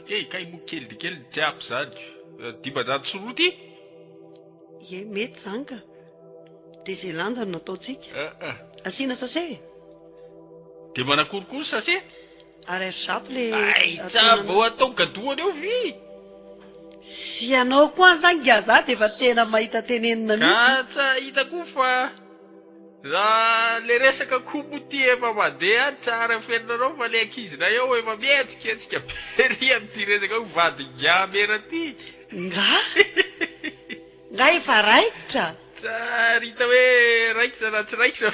kay mo kely dia kely ny tiako zany 500 sy roa ty Ie, mety izany ka. Dia izay lanjany no ataontsika. Asiana sase. dia manakorokory sase Ary zato le ay tsa mbo atao gadoana eo vy sy anao koa zany gaza dia efa tena mahita tenenina mihitsy. ka tsa hitako fa raha le resaka komoty efa mandeha any tsara fenonanao fa le ankizina eo efa mihetsiketsika bery am'ty resaka ho vadingam-era ty Nga efa raikitra. tsary hita hoe raikitra na tsy raikitra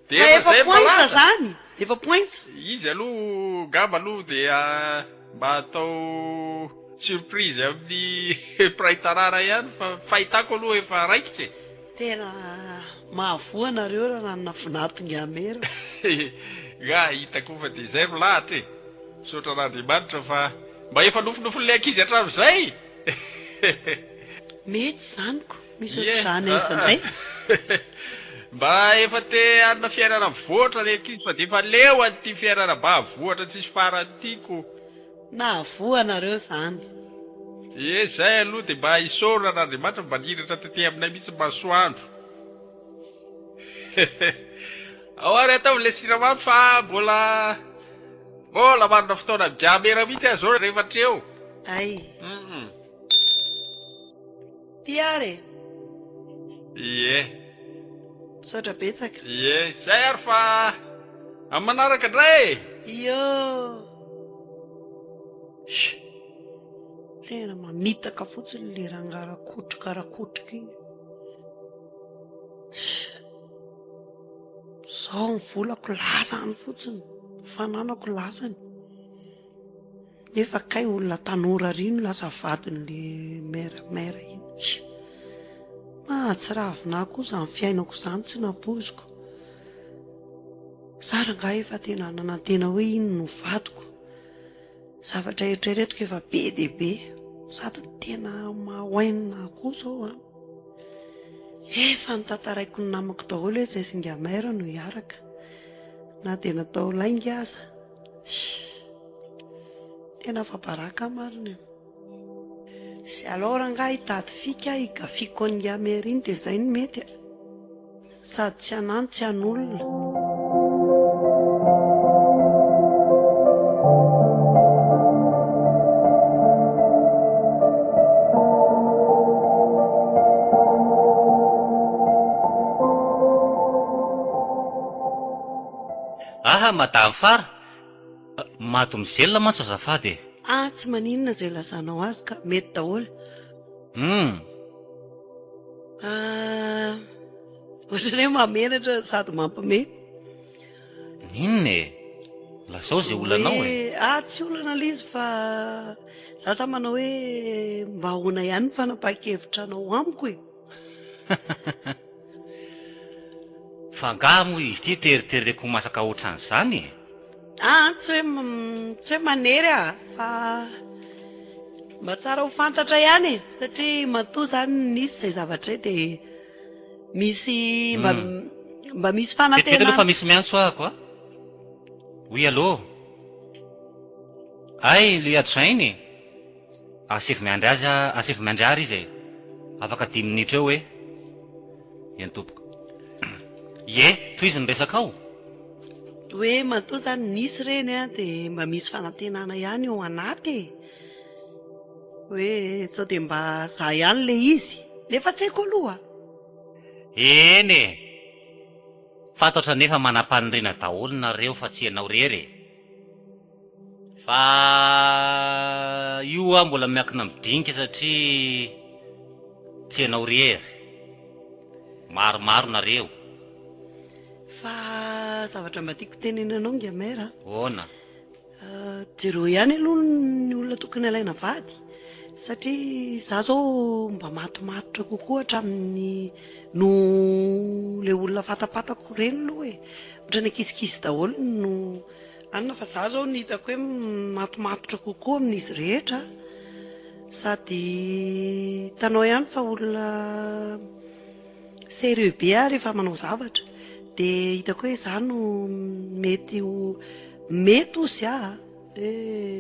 Fa efa poinsa zany. Efa poinsa. izy aloha gamba aloha dia mba atao surprise amin'ny praitarara ihany fa fahitako aloha efa raikitra Tena mahavoa nareo raha nanana vinatonga amera. nga hitako fa dia izay ro lahatra sotra n'Andriamanitra fa mba efa nofinofiny le ankizy hatramin'izay Mety zaniko. Misy ohatr'izany aiza indray. mba efa te anina fiainana mivoatra le ankizy fa dia efa leo an'ity fiainana mba havoatra tsisy farany tiako Nahavoa nareo zany. zay aloha dia mba hisorona n'Andriamanitra mba niratra tete aminay mihitsy masoandro ao ary atao le siramamy fa mbola manana fotoana mijamera mihitsy azy zao rehefa treo Ay. Tiare. ie Saotra betsaka. zay ary fa amin'ny manaraka indray Iyo. Tena mamitaka fotsiny le rangarakotrokarakotroka iny. Zao ny volako lasany fotsiny, fananako lasany. Nefa kay olona tanora rino lasa vadin'le mera iny. Mahatsiravina kosa ny fiainako izany tsy napoziko. Sara nga efa tena nanantena hoe iny no vadiko. Zavatra eritreretiko efa be dia be. Sady tena mahoainina koa zao a. Efa nitantaraiko ny namako daholo hoe izay singa mera no hiaraka. Na dia natao lainga aza. Tena fabaraka marina. Sy alora nga hitady fika higafiko ny amera iny dia izay no mety. Sady tsy anany tsy an'olona. Aha, madamo Fara. Mato mizelona mantsy azafady e. Tsy maninona izay lazanao azy ka mety daholo. Ohatrany hoe mamenatra sady mampime. Ninona e? Lazao zay olanao e. Tsy olana ilay izy fa za sa manao hoe mba hoana ihany ny fanapakevitranao amiko e. Fa ngaha moa izy ty teritereko masaka ohatran'izany e. Tsy hoe manery fa mba tsara ho fantatra ihany e, satria matoa zany nisy izay zavatra dia misy mba misy Vetivety aloha fa fanantenana. misy miantso ahako a. Oui, allô? Ay, le adjoint-ny. Asivy miandry izy e. Afaka 10 minitra eo e. Eny tompoko. Ie, toy izy niresaka ao. Hoe matoa zany nisy reny dia mba misy fanantenana ihany eo anaty e. Hoe sao dia mba za ihany le izy nefa tsy haiko aloha. Eny e. Fantatra nefa manam-paniriana daholo nareo fa tsy ianao rery. Fa io mbola miankina midinika satria tsy ianao rery. Maromaro nareo. Fa zavatra mba tiako tenenanao ngamera. Hoana? Jereo ihany aloha ny olona tokony alaina vady, satria za zao mba matomatotra kokoa hatramin'ny no le olona fatapatako reny aloha e. Ohatrany kisikisy daholo no anina fa za zao ny hitako hoe matomatotra kokoa amin'izy rehetra, sady tanao ihany fa olona sérieux be rehefa manao zavatra, dia hitako hoe za no mety ho zia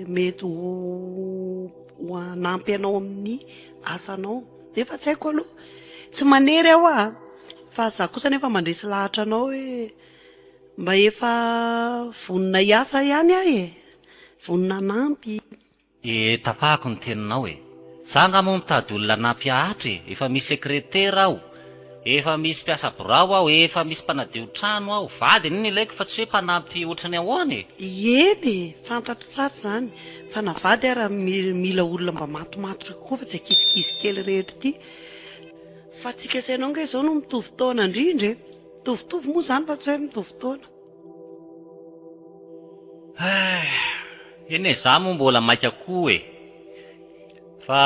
mety ho anampy anao amin'ny asanao. Nefa tsy haiko aloha, tsy manery aho fa za kosa nefa mandresy lahatra anao hoe mba efa vonona hiasa ihany aho e, vonona nampy. Tapahako ny teninao e. Za angamba mitady olona nampy ahato e. Efa misy sekretera aho, efa misy mpiasa birao aho, efa misy mpanadio trano aho. Vady niny ilaiko fa tsy hoe mpanampy ohatrany ahoana e. Eny, fantatra tsara zany. Fa na vady raha mila olona mba matomatotra kokoa fa tsy akisikisy kely rehetra ty. Fa tsika sainao nga izao no mitovy taona indrindra e. Mitovitovy moa zany fa tsy hoe mitovy taona. Eny e, za moa mbola maika koa e. Fa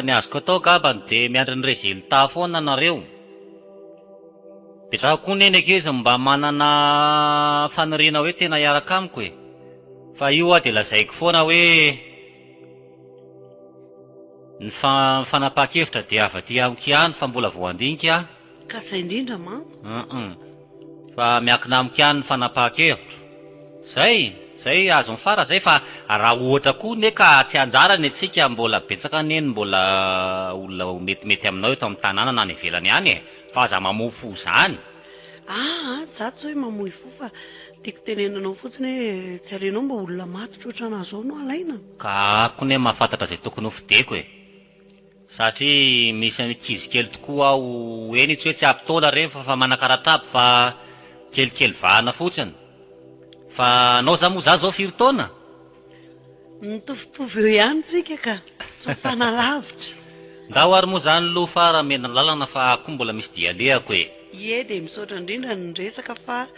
ny azoko atao gabany dia miandry ny rezilta foana nareo. Petraka koa neny akeza mba manana faniriana hoe tena hiaraka amiko e. Fa io dia lazaiko foana hoe ny fanapaha-kevitra dia avy amiko ihany fa mbola voandinika. Ka zay indrindra manko. Fa miankina amiko ihany ny fanapaha-kevitra. Zay azony Fara zay, fa raha ohatra koa ne ka tsy anjarany antsika mbola betsaka neny mbola olona metimety aminao eto amin'ny tanàna na ny ivelany ihany e. Fa za mamofo zany. Za tsy hoe mamoy fo fa tiako tenenanao fotsiny hoe tsy alenao mba olona matotra ohatran'azao no alaina. Ka ako ne mahafantatra zay tokony hofideko e. Satria misy ankizy kely tokoa aho eny tsy hoe tsy ampitaona rehefa fa manakaratrapy fa kelikely vahana fotsiny. Fa anao za moa za zao firy taona? Mitovitovy eo ihany tsika ka, tsy mifanalavitra. Ndao ary moa zany lo Fara mena lalana fa ako mbola misy dialehako e. Dia misaotra indrindra ny resaka fa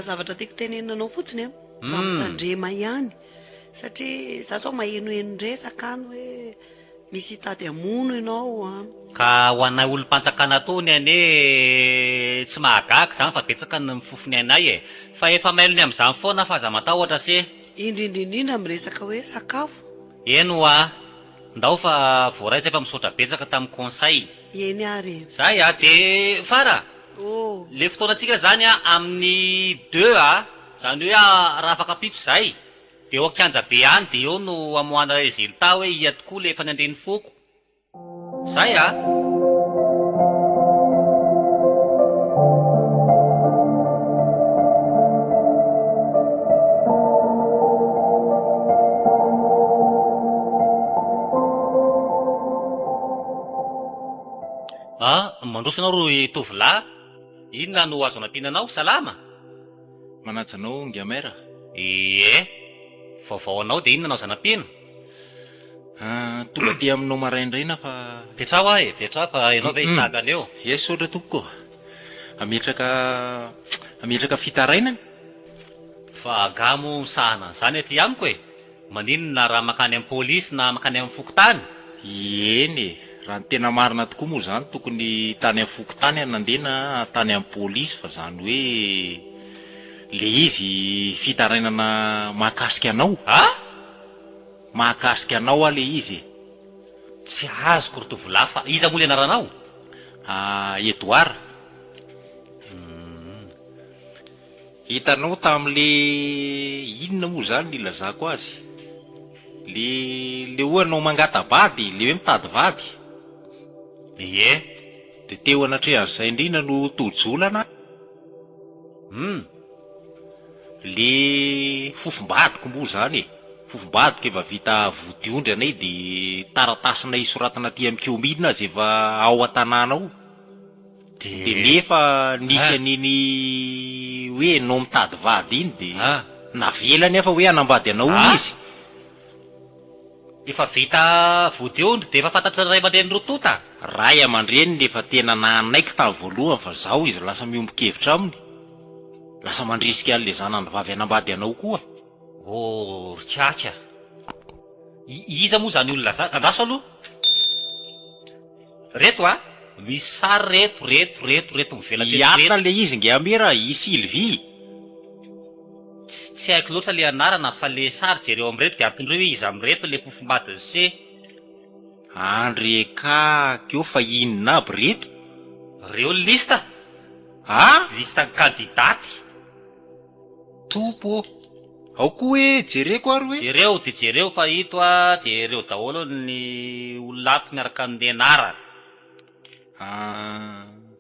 zavatra tiako tenenanao fotsiny mampitandrema ihany, satria za zao mahenoheno resaka any hoe misy hitady hamono ianao. Ka ho anay olom-panjakana tony ane tsy mahagaga zany fa betsaka ny mifofony anay e. Fa efa mailony amin'izany foana fa za matahotra se. Indrindrindrindra miresaka hoe sakafo. Eno ndao fa voaraisa efa misaotra betsaka tamin'ny conseil. Eny ary. Zay dia Fara. Le fotoanantsika zany amin'ny 2 zany hoe raha afaka pito zay dia eo an-kianja be any dia eo no amoahana rezilta hoe ia tokoa le efa nandreny foko. Zay mandroso anao ro tovolahy. Inona no azo anampiananao? Salama? Manajanao Ngamera? Vaovao anao dia inona anao zanam-pino? Tonga ty aminao maraindraina fa Petra ho ahy, petra fa ianao ve hitsangana eo. yes ohatra tompoko. Ametraka fitarainany? Fa agamo misahana an'izany aty amiko e. Maninona raha makany amin'ny pôlisy na makany amin'ny fokotany? Eny raha ny tena marina tokoa moa zany tokony tany amin'ny fokotany nandeha na tany amin'ny pôlisy fa zany hoe le izy fitarainana mahakasika anao. Mahakasika anao le izy. Tsy azoko rotovolahy fa iza moa le anaranao? Edouard. Hitanao tam'le inona moa zany nilazako azy? Le hoe anao mangata vady, le hoe mitady vady. De teo anatrehan'izay indrindra no tojolana. Le fofombadiko moa zany e. Fofombadiko efa vita vodiondry anay de taratasina isoratana ty amin'ny kiomidina azy efa ao an-tanànao. De nefa nisy an'iny hoe anao mitady vady iny de navelany efa hoe anambady anao izy. Efa vita vodiondry de efa fantatry ray aman-dreny rotota. Ray aman-dreny nefa tena nanaiky tamy voalohany fa zaho izy lasa miombon-kevitra aminy. Lasa mandrisika an'le zanany vavy anambady anao koa. Rikaka. Iza moa zany olona zany? Andraso aloha. Reto misy sary reto mivelatry. Iarina le izy Ngamera, i Sylvie. Tsy haiko loatra le anarana fa le sary jereo amreto de antondreo hoe iza amreto le fofombady se. Andrekakeo fa inona aby reto? Reo lista. Lista kandidaty. Tompo. Ao koa hoe jereko ary hoe? Jereo fa ito de reo daholo ny olona ato miaraka amin'ny anarana.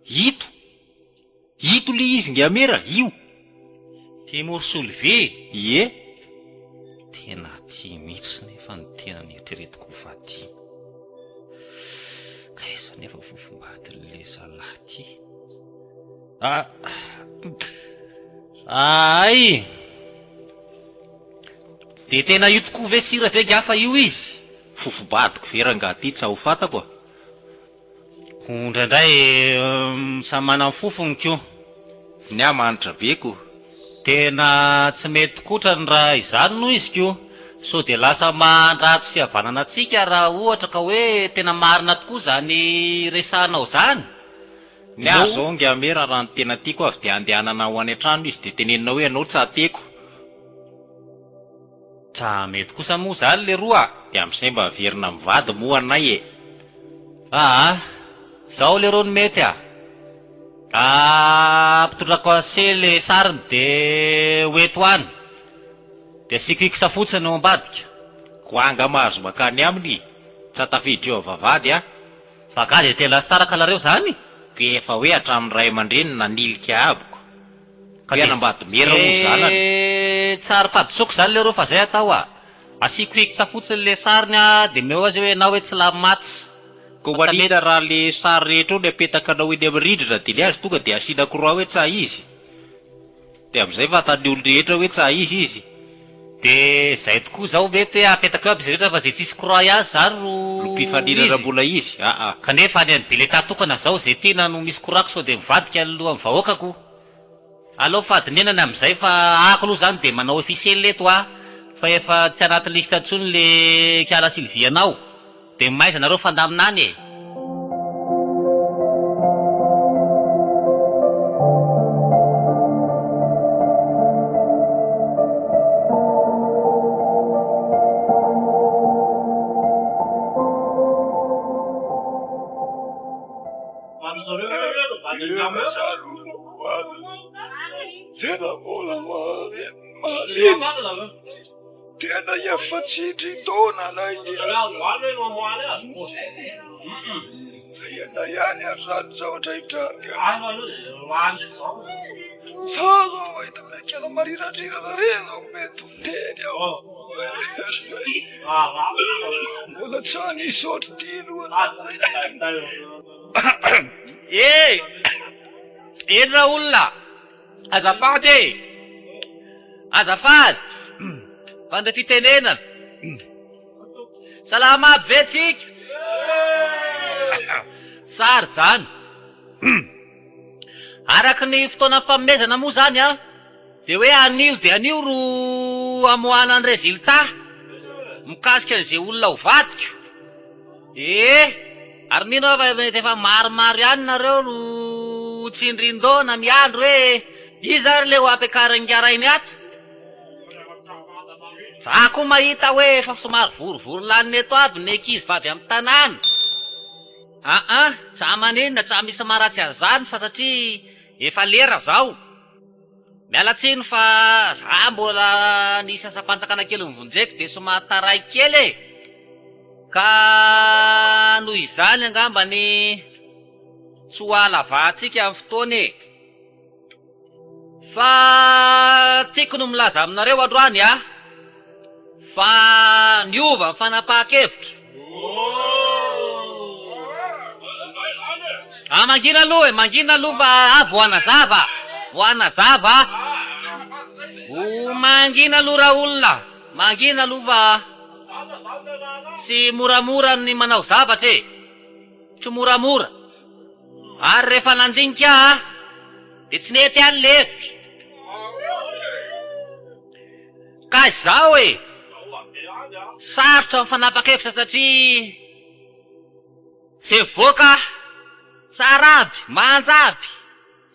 Ito le izy Ngamera, io. Timor Sylvie. Ie. Tena tia mihitsy nefa ny tena nieritreretiko vady. Kaiza nefa fofombady le zalahy ty. Ay. De tena io tokoa ve sira ve gafa io izy? Fofombadiko vera nga ty tsy ho fantako. Indraindray samy manana fofony ko. Ny manitra be ko. Tena tsy mety kotrany raha izany noho izy ko. So de lasa mandratsy fihavanana atsika raha ohatra ka hoe tena marina tokoa zany resanao zany. Ny azo Ngamera raha ny tena tiako avy de andehanana ho any an-trano izy de tenenina hoe anao tsy ateko. Tsa mety kosa moa zany le roa. De amin'izay mba averina mivady moa anay e. Zao le ro ny mety ampitondrako ase le sariny de hoeto any. De asiko ikisa fotsiny no ambadika. Koanga mahazo makany aminy. Tsy atafiditra eo vavady Fa ka de tena saraka lareo zany. Ke efa hoe hatramin'ny ray aman-dreny nanilika abiko. Hoe anambady mera moa zanany. Tsara fadisoko zany le ro fa zay atao asiko ikisa fotsiny le sariny de meo azy hoe na hoe tsy lamatsy. Ko manina raha le sary rehetra eo le apetaka anao eny amin'ny rindrina de le azy tonga de asiana koroa hoe tsa izy. De amin'izay fatany olo rehetra hoe tsa izy. De zay tokoa zao mety hoe apetaka eo aby izy rehetra fa zay tsisy koroa ihany zany ro mpifanirana mbola izy. Kanefa any bileta tokana zao zay tina no misy korako so de mivadika aloha amin'ny vahoakako. Alao fadinenana amin'izay fa ako aloha zany de manao ofisiely leto fa efa tsy anaty lista intsony le kiala Sylvie anao. De maiza nareo fandaminany e. Tena mbola tena efatsitry taona lay ena ihany ary zany zavatra hitranga tsara mahita mekana mariradrirana rena mety teny aho mbola tsy anisy ohatry ty aloha. Enona olona azafady Azafady, fandray fitenenana. Salama aby ve tsika? Sary zany. Araky ny fotoana fanomezana moa zany a, de hoe anio de anio ro amoana ny resultat mikasika an'izay olona ho vadiko. Ary nino fa mety efa maromaro ihany nareo no tsindrin-dona miandro hoe iza ary le ho ampiakaran'ngarainy ato. Za koa mahita hoe efa somary vorovoro laniny eto aby ny ankizy vavy amin'ny tanàna. Tsa maninona tsa misy maratsy an'izany fa satria efa lera zao. Mialatsiny fa za mbola nisy asa-panjakana kely mivonjeko de somary taray kely e. Ka noho izany angambany tsy ho alavatsika amin'ny fotoana e. Fa tiako no milaza aminareo androany a, fa niova ny fanapahan-kevitra. Mangina aloha e, mangina aloha fa voanazava. Voanazava. Mangina aloha raha olona. Mangina aloha fa tsy moramora ny manao zavatra e. Tsy moramora. Ary rehefa nandinika de tsy nety any lefitra. Ka izao e, sarotra ny fanapakevitra satria se voaka tsara aby, manjavy,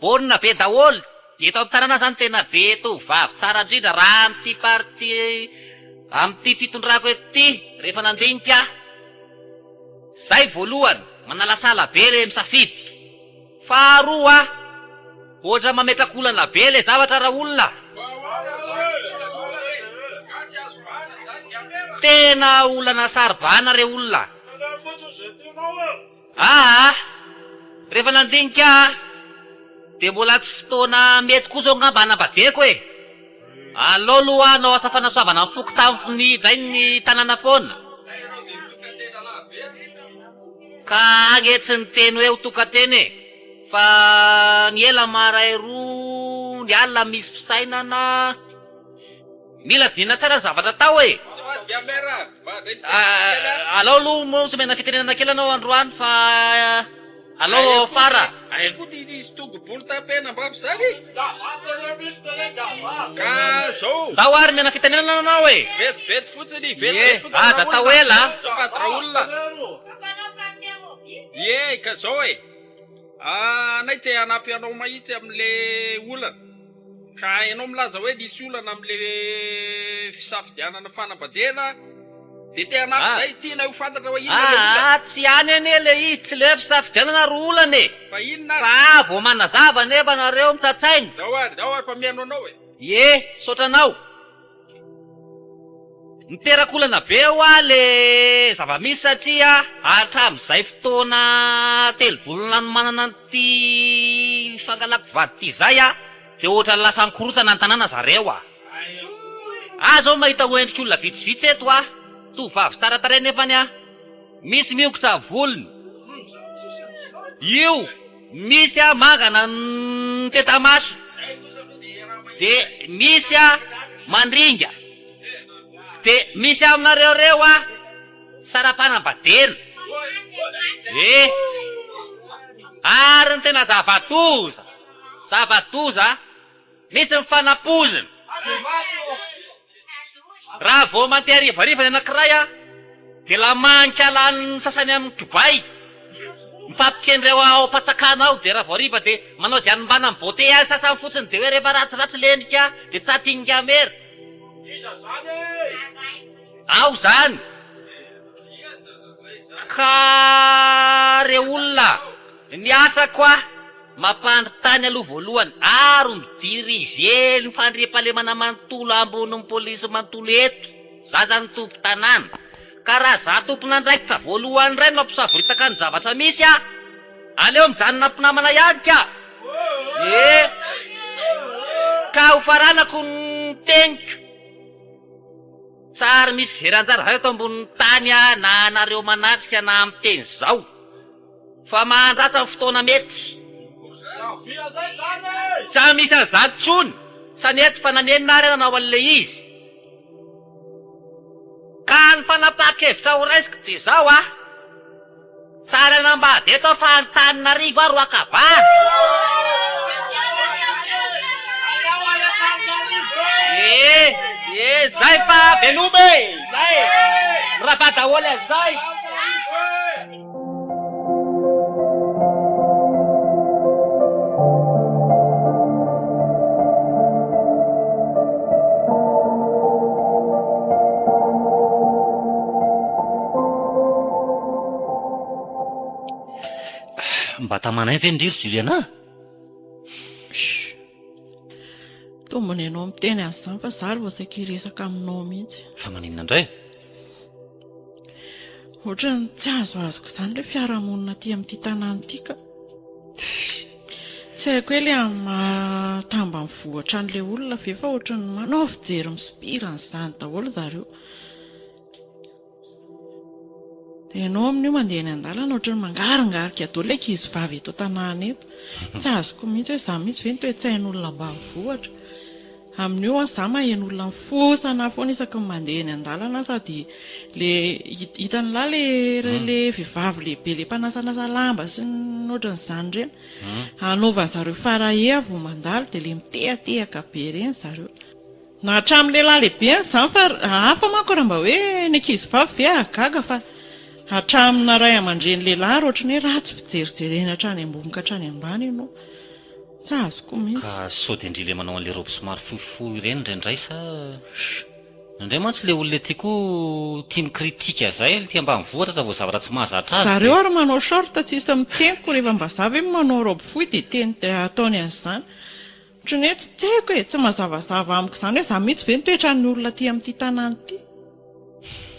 baolina be daholo. Eto amin'ny tanàna zany tena be tovavy tsara indrindra raha am'ty party am'ty fitondrako ety rehefa nandinika. Zay voalohany, manalasala be le misafidy. Faharoa, ohatra mametrakolana be le zavatra raha olona. Tena olana saribana re olona. Rehefa nandinika de mbola tsy fotoana mety kosa ngamba hanambadeko e. Aleo aloha hanao asa fanasoavana amin'ny foko tamin'ny zay ny tanàna foana. Ka agnetsy ny teny hoe ho tokanteny e. Fa ny ela maray roa, ny alina misy fisainana. Mila dinina tsara ny zavatra tao e. Aleo aloha mo tsy mena fitenenana kely anao androany fa aleo fara. Ka zao Zao ary mena fitenenana anao e. vetivety fotsiny, vetivety fotsiny. Aza tao ela. Fatra olona. Ka zao e. Nay te hanampy anao mahitsy am'le olana. Ka ianao milaza hoe nisy olana am'le fisafidianana fanambadiana, de te hanampy zay tiana ho fantatra hoe inona le olana. Tsy any ane le izy, tsy le fisafidianana ro olana e. Fa inona? Fa vo manazava nefa nareo mitsatsainy. Zao ary fa mihaino anao e. Sotranao. Niterakolana be ho a le zava-misy satria hatramin'izay fotoana telo volana no manana ty fangalako vady ty zay a, de ohatra lasa mikorotana ny tanàna zareo a. Zao mahita ho endriky olona vitsivitsy eto a, tovavy tsara taray nefany a, misy miokotra volony. Io misy a mangana ny tetamaso, de misy a mandringa, de misy aminareo reo a sarapanambadena. Ary ny tena zavatoza misy mifanapozina. Raha vo mandeha rivarivany anankiray a, de la manika lany sasany amin'ny kibay, mifampikendreo ao am-patsakana ao, de raha vo riva de manao zay anombana amin'ny bote any sasany fotsiny, de hoe rehefa ratsiratsy lendrika de tsy atinga mery. Ao zany. Ka re olona ny asako a mampandry tany aloha voalohany, aro midirize ny fandriam-pahalemana manontolo ambonin'ny polisy manontolo eto. Za zany tompo tanàna. Ka raha za tompona andraikitra voalohany ray no ampisaviritaka ny zavatra misy a, aleo mijanona mpinamana ihany ka. Ka ho faranako ny teniko. Tsary misy veranjara zay eto ambonin'ny tany a, na anareo manatrika na amin'ny teny zao. Fa mahandrasa ny fotoana mety. Tsa misy an'izany tsony. Tanety fa nanenina ary nanao an'le izy. Ka ny fanapakevitra ho raisiko de zao tsara nambady eto fa Antananarivo aro akavana. Zay fa Benome, zay. Raha daholo zay. Mba tamanay ve ndriry Juliana? Tombony ianao miteny an'izany fa zaho vao saika resaka aminao mihitsy. Fa maninona indray? Ohatrany tsy azoko izany ilay fiarahamonina aty amin'ity tanàna ity ka. Tsy haiko hoe ilay tambanivohitra an'ilay olona ve fa ohatrany manao fijery misipira an'izany daholo zareo. Dia ianao amin'io mandeha eny an-dalana ohatrany mangaringarika daholo ilay ankizy vavy eto tanàna eto. Tsy azoko mihitsy hoe izaho mihitsy ve ny toe-tsain'olona ambanivohitra. Amin'io izaho maheno olona mifosana foana isaka mandeha eny an-dalana sady hitany lahy ilay vehivavy lehibe ilay mpanasanasa lamba sy ny ohatran'izany ireny. Anaovan'ny zareo farahe vao mandalo dia ilay mitehatehaka be ireny zareo. Na hatramin'ny lehilahy lehibe izany fa hafa manko raha mba hoe ny ankizy vavy ve agaga fa hatramina ray aman-dreny lehilahy ohatrany hoe ratsy fijerijerena hatrany ambony ka hatrany ambany ianao. Tsy azoko mihitsy. Ka sao dia indrindra manao an'ilay robe somary fohifohy ireny indraindray sa indray mantsy ilay olona ety koa tia mikritika izay tia ambanivohitra raha vao zavatra tsy mahazatra azy. Zareo ary manao short tsisy mitempiko rehefa mbazava hoe manao robe fohy dia teny ataony an'izany. Ohatrany hoe tsy haiko hoe tsy mazavazava amiko izany hoe izaho mihitsy ve nitoetran'ny olona aty amin'ity tanàna ity.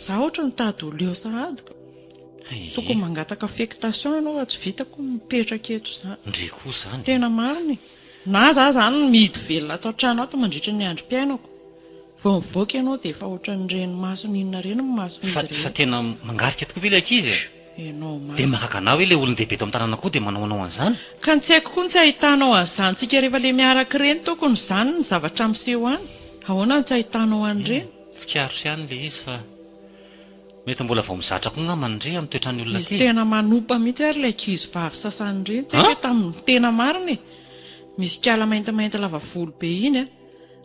Izaho ohatra mitady olo eo sahady. Tokony mangataka affectation ianao raha tsy vitako mipetraka eto izany. Ndry koa izany. Tena mariny. Na zaho izany mihidy velona ato an-trano ato mandritra ny androm-piainako. Vao mivoaka ianao dia efa ohatran'ireny masony inona ireny ny mason'izy ireny. Fa tena mangarika tokoa ve ilay ankizy? Ianao mariny. Dia mahakana hoe ilay olon-dehibe eto amin'ny tanàna koa dia manaonao an'izany? Ka tsy haiko koa tsy ahitanao an'izany tsika rehefa ilay miaraka ireny tokony izany ny zavatra miseho any. Ahoana ny tsy ahitanao an'ireny? Tsy karotra ihany ilay izy fa mety mbola vao mizatra koa angambany indray amin'ny toetran'ny olona misy tena manompa mihitsy ary ilay ankizy vavy sasany ireny. Tsy hoe tamin'ny tena mariny. Misy kiala maintimainty lava volo be iny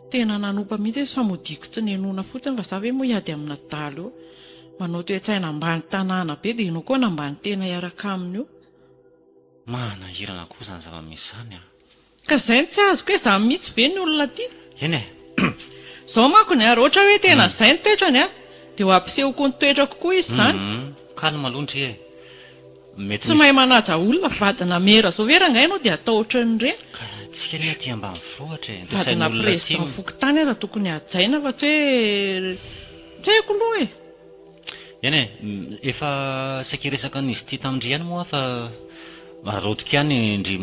tena nanompa mihitsy hoe samodiko tsy nenona fotsiny fa zavy moa hiady amin'ny dalo eo. Manao toe-tsaina ambany tanàna be dia ianao koa nambany tena hiaraka aminy io. Manahirana koa izany zava-misy izany. Ka izay tsy azoko hoe izaho mihitsy ve ny olona aty. Eny e. Izao manko ny ary ohatra hoe tena izay ny toetrany dia ho ampisehoko ny toetrako koa izy izany. Kalma aloha tsy mahay manaja olona vadina mera zao ve rangahy ianao dia atao ohatran'ny ireny. Tsika ny aty ambanivohitra vadina president fokontany raha tokony hajaina fa tsy hoe tsy haiko aloha e. Eny e, efa saika resaka n'izy ity tamindry ihany moa fa raharodika ihany indry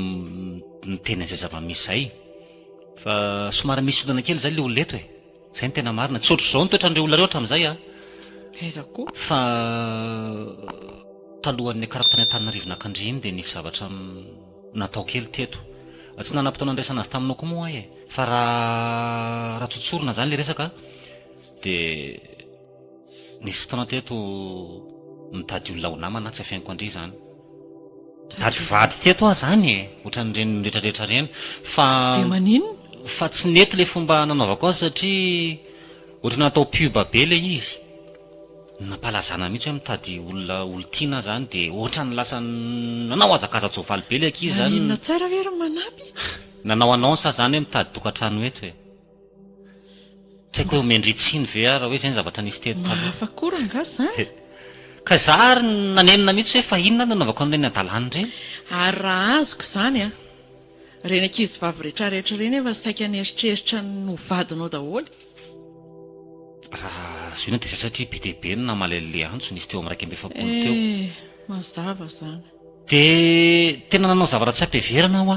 miteny an'izay zava-misy izay. Fa somary misy olana kely izay ilay olona eto e. Izay ny tena marina. Tsy ohatr'izao ny toetrandreo olona rehetra amin'izay aiza koa. Fa talohan'ny karaka tany Antananarivo nakandriny dia nisy zavatra natao kely teto. Tsy nanam-potoana andraisana azy taminao koa moa fa raha tsotsorona izany ilay resaka dia nisy fotoana teto mitady olona ho namana tsy afiainiko andry izany. Tady vady teto aho izany ohatran'ireny rehetrarehetra ireny fa tsy nety ilay fomba nanaovako azy satria ohatran'ny natao pub be ilay izy. Nampalazana mihitsy hoe mitady olona olontiana izany dia ohatran'ny lasa nanao azakaza-tsoavaly be ilay ankizy izany. Inona tsara ve ry manampy? Nanao anonsa izany hoe mitady tokantrano eto e. Tsy haiko hoe omendritsiny ve raha hoe izay ny zavatra nisy teto taloha. Mahafakory angaha izany. Ka izaho ary nanenina mihitsy hoe fa inona no nanaovako an'ireny adalany ireny. Ary raha azoko izany ireny ankizy vavy rehetrarehetra ireny efa saika nieritreritra no vadinao daholo. Zona dia satria be dia be no namalele antso nisy teo amin'ny 150 teo. Mazava izany. Dia tena nanao zavatra tsy ampiheverana aho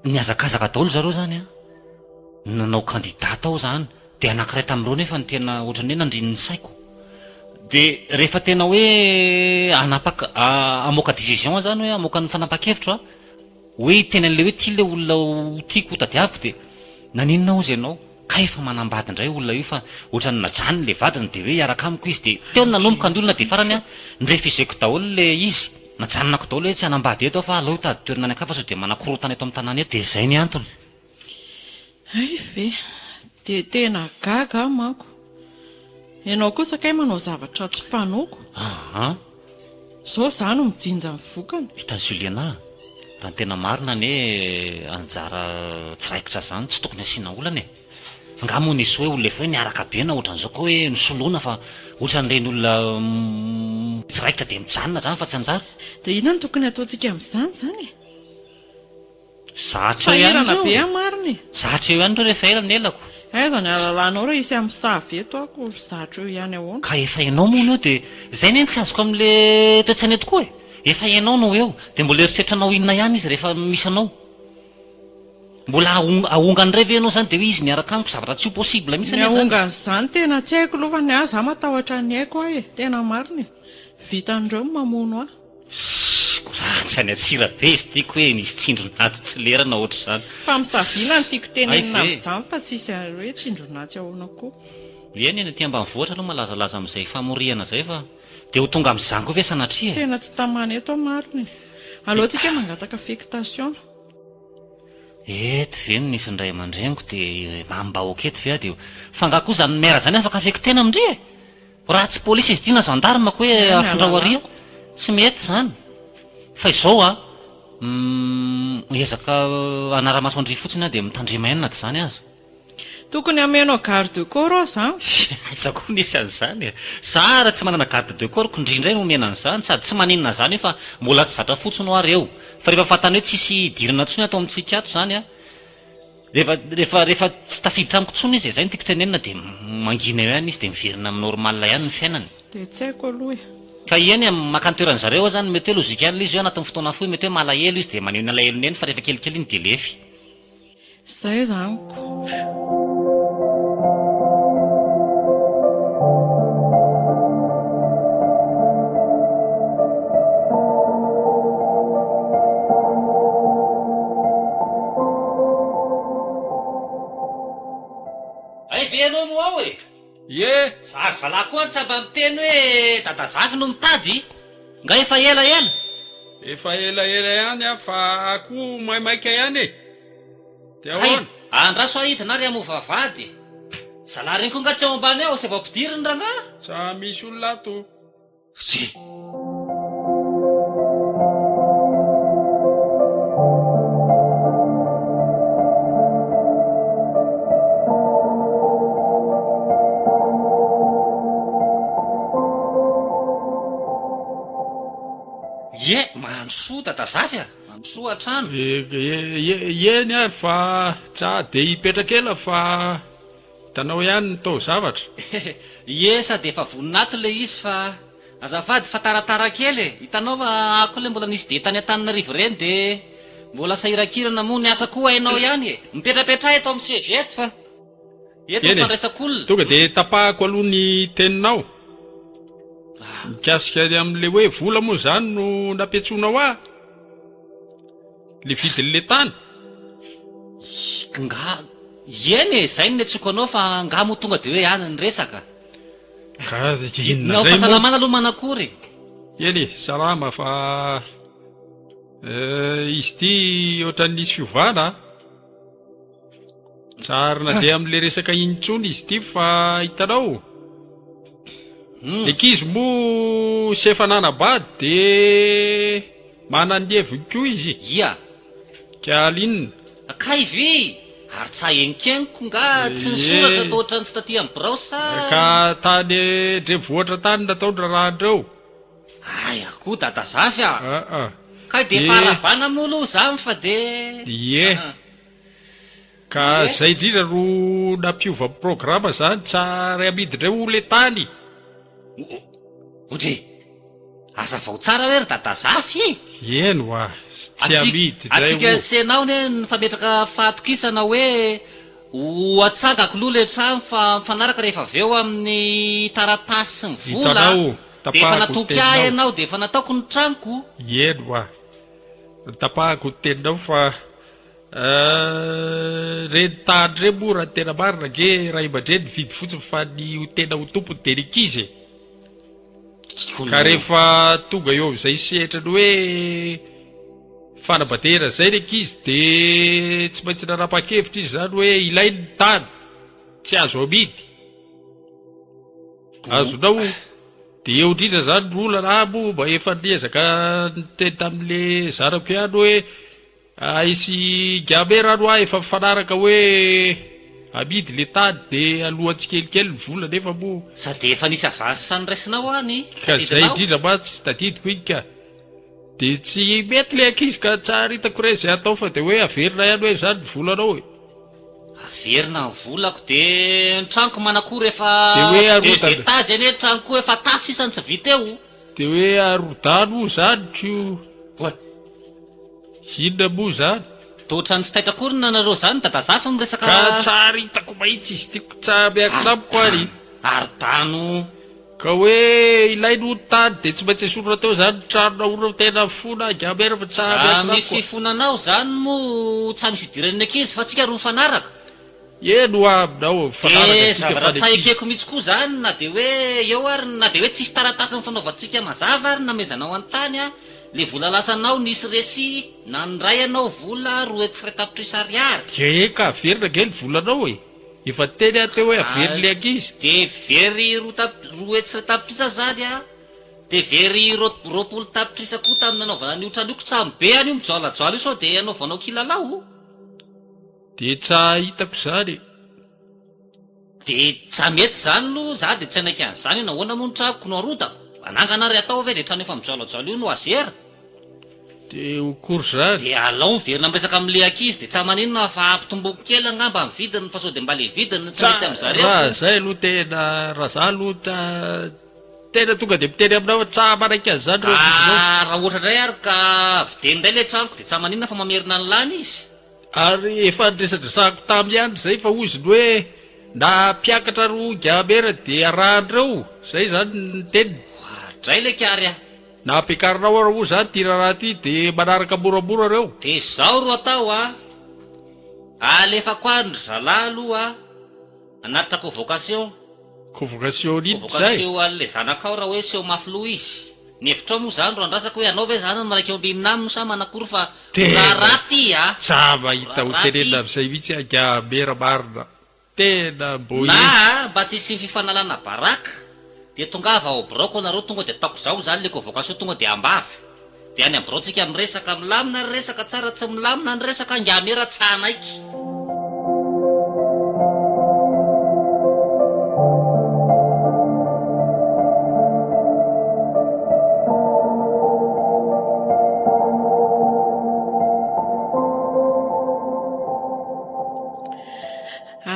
niazakazaka daholo zareo izany nanao kandidata aho izany dia anankiray tamin'ireo nefa ny tena ohatran'ny hoe nandriny ny saiko. Dia rehefa tena hoe hamoaka décision izany hoe hamoaka ny fanapa-kevitra hoe tena an'ilay hoe tia ilay olona tiako tadiaviko dia naninona ozy ianao ka efa manambady indray olona io fa ohatrany najany le vadiny de hoe iaraka amiko izy de teo nanomboka ny olona de farany a nirefizeko daholo le izy najanonako daholo hoe tsy hanambady eto fa aleo tady toerana any akafa sao de manakorotana eto amin'ny tanàna eto de zay ny antony. Ay ve de tena gaga manko ianao kosa kay manao zavatra tsy fanoko zao za no mijinja mivokana. Hitany Juliana raha tena marina ane anjara tsiraikitra zany tsy tokony asiana olana e. Ngamo nisy hoe olona efa hoe niaraka be na ohatran'izao koa hoe nisoloana fa ohatran'ireny olona tsiraikitra de mijanona zany fa tsy anjara. De inona no tokony ataontsika amin'izany zany e? Zatra ihany Sahirana be marina e. Zatra eo ihany reo rehefa ela ny elako. Aiza ny alalanao reo isy amin'ny savy eto ako zatra eo ihany ahoana. Ka efa ianao moa eo de zay neny tsy azoko amin'le toetsaina eto koa e. Efa ianao no eo de mbola eritreritranao inona ihany izy rehefa misy anao. Mbola ahongany ray ve ianao zany de hoe izy niaraka amiko zavatra tsy possible mihitsy ny ahongany zany tena tsy haiko aloha ny za matahotra ny haiko aho e. Tena marina e. Vitan'ireo mamono aho. Tsy any atsira be izy tiako hoe nisy tsindronatsy tsy lerana ohatr' zany. Fa misavila ny tiako tenenina amin'izany fa tsisy hoe tsindronatsy ahoana koa. Eny eny aty ambanivohitra aloha malazalaza amin'izay famoriana zay fa de ho tonga amin'izany koa ve sanatria. Tena tsy tamana eto marina e. Aleotsika mangataka affectation. Eto ve no nisy ndray aman-dreniko de mambahoaka eto ve de fanga koa zany mera zany afaka affectena amindri e. Raha tsy polisy izy tina gendarme ko hoe afondrahoaria tsy mety zany. Fa izao a ezaka anara-maso andry fotsiny a de mitandrema enina dy zany azy. Tokony amenao garde de corps ao zany. Aiza koa nisy an'izany e. Sara tsy manana garde de corps ko indrindray no omena an'izany sady tsy maninona zany fa mbola tsy zatra fotsiny ho areo. Fa rehefa fantany hoe tsisy dirana ntsony atao amintsika ato zany a. Rehefa tsy tafiditra amiko ntsony izy zay no tiako tenenina de mangina eo ihany izy de miverina amin'ny normal ihany ny fiainany. De tsy haiko aloha e. Ka eny makany toeran'zareo zany mety hoe lozika ihany izy io anatin'ny fotoana fohy mety hoe malahelo izy de maneho ny alahelo eny fa rehefa kelikely iny de lefy. Zay zany ko. Ay ve ianao no ao e? Ye Zazy valahy koa tsy aba miteny hoe dadazafy no mitady nga efa elaela. efa elaela ihany a fa akoho maimaika ihany e. De ahoana? Andraso ahitana ry amovavady. Zalahy reny koa nga tsy ao ambany ao sy avampidiriny rangahy. Sa misy olona ato. Tsy. Ye, mansoa dadazafy a. Mansoa atrano. Eny ary fa tsa de hipetraka ela fa hitanao ihany ny tao zavatra. Esa de efa voninahito le izy fa azafady fa taratara kely e. Hitanao fa ako le mbola nisy de tany Antananarivo reny de mbola sahirakirana moa ny asa koa hainao ihany e. Mipetrapetra eto amin'ny CV fa eto fandraisak'olona. Tonga de tapahako aloha ny teninao. Mikasika amin'le hoe vola moa zany no napetsonao aho. Le vidin'le tany. Nga eny e, zay ny netsoko anao fa nga mo tonga de hoe any ny resaka. Nao fahasalamana aloha manakory. Eny e, salama fa izy ty ohatran'ny nisy fiovana. Sarina de amin'le resaka intsony izy ty fa hitanao. Ekizy moa sy efa nanabady de manandevy koa izy. Ia. Ka alinona. Kaivy ary tsahenkeniko nga tsy nisoratra tao ohatran'ny tsy taty amin'ny birao sa. Ka tany drevohatra tany nataony rahandreo. Ay akoho dadazafy a. Ka de Ye. farabana moa aloha zany fa de. Ie. Ka zay indrindra ro nampiova programa zany tsary amidindreo le tany. Otre, aza vao tsara hoe ry dadazafy. Eno a, tsy amidy dray Atsika io. senao ne nifametraka fahatokisana hoe ho atsangako aloha le trano fa mifanaraka rehefa avy eo amin'ny taratasy sy ny vola. Hitanao, De efa tapahako natoky teninao. ahy ianao de efa nataoko ny tranoko. Eno a, tapahako ny teninao fa Reny tady re moa raha tena marina ge raha iman-dreny vidy fotsiny fa ny tena ho tompony dia ny ankizy ka rehefa tonga eo amin'izay sehatrany hoe fanambadera zay ny ankizy dia tsy maintsy nanapa-kevitra izy zany hoe ilay ny tany tsy azo amidy azonao dia eo indrindra zany ny olana mo mba efa niezaka niteny tamin'le zanako ihany hoe isy game rano ahy efa mifanaraka hoe amidy le tany dia alohantsikelikely ny vola nefa mo sady efa nisy avansy sany raisinao any ka zay indrindra mantsy tadidiko iny ka dia tsy mety le ankizy ka tsara hitako re zay atao fa dia hoe averina ihany hoe zany ny volanao e averina ny volako dia ny tranoko manakory efa dia hoe deux étages eny tranoko efa tafo isany tsy vita eo dia hoe arodano zany ko inona moa zany totra ny tsy taitakorina nareo zany dadazafa miresaka ka tsara hitako mahitsy izy tiako tsara miakina amiko any arodano ka hoe ilay ny ony tany dia tsy maintsy esorona teo zany tranona orona tena fona gamera fa tsara miakina misy fonanao zany mo tsy misy idiran'ny ankizy fa tsika roa mifanaraka eno aminao zavatra tsy haikeko mihitsy koa zany na dia hoe eo ary na dia hoe tsisy taratasy ny fanaovantsika mazava ary namezanao an-tany a le vola lasanao nisy resi na nyray anao vola roa etsy tapitrisa ariary eka averina ge ny volanao e efa teny ateo hoe avery le ankizy dia very roa etsy tapitrisa zany a dia very roapolo tapitrisa koa tamin'ny anaovana ny otranioko tsamy be any io mijoalajoala io sao dia anaovanao kilalao dia tsa hitako zany dia tsa mety zany lo za dia tsy anaiky an'izany nahoana monitrakoko no arodako anangana ry atao ve dia trano efa mijoalajoala io no azera dia okory zany dia alao miverina miresaka amin'le ankizy dia tsa maninona fa ampitomboky kely angamba amin'ny vidiny fa sao dia mba le vidiny tsy mety amin'zareo raha zay aloha tena raha za aloha tena tonga dia miteny aminao tsa manaiky an'izany raha ohatra indray ary ka videny indray le tranoko dia tsa maninona fa mamerina ny lany izy ary efa niresadresahako tamin'ny ihany zay fa oziny hoe na mpiakatra roa gamera dia arahan'ireo zay zany ny teniny dray le kary a na ampiakarinao ara o zany ty raharaha ty dia manaraka moramora reo dia zao ro atao a alefako any ry zalahy aloha anatitra convocation convocation iny zay convocation an'le zanakao raha hoe seho mafilo izy ny hevitrao moa zany ro andrasako hoe anao ve zany maraiky eo ambinina aminy sa manakory fa raha raty a sa mahita ho tenenina amin'izay mihitsy agamera marina tena mbo na mba tsisy fifanalana baraka dia tongava ao broko nareo tonga dia ataoko zao zany le convocation tonga dia ambavy dia any ambrao tsika miresaka milamina ny resaka tsara tsy milamina ny resaka angamera tsanaiky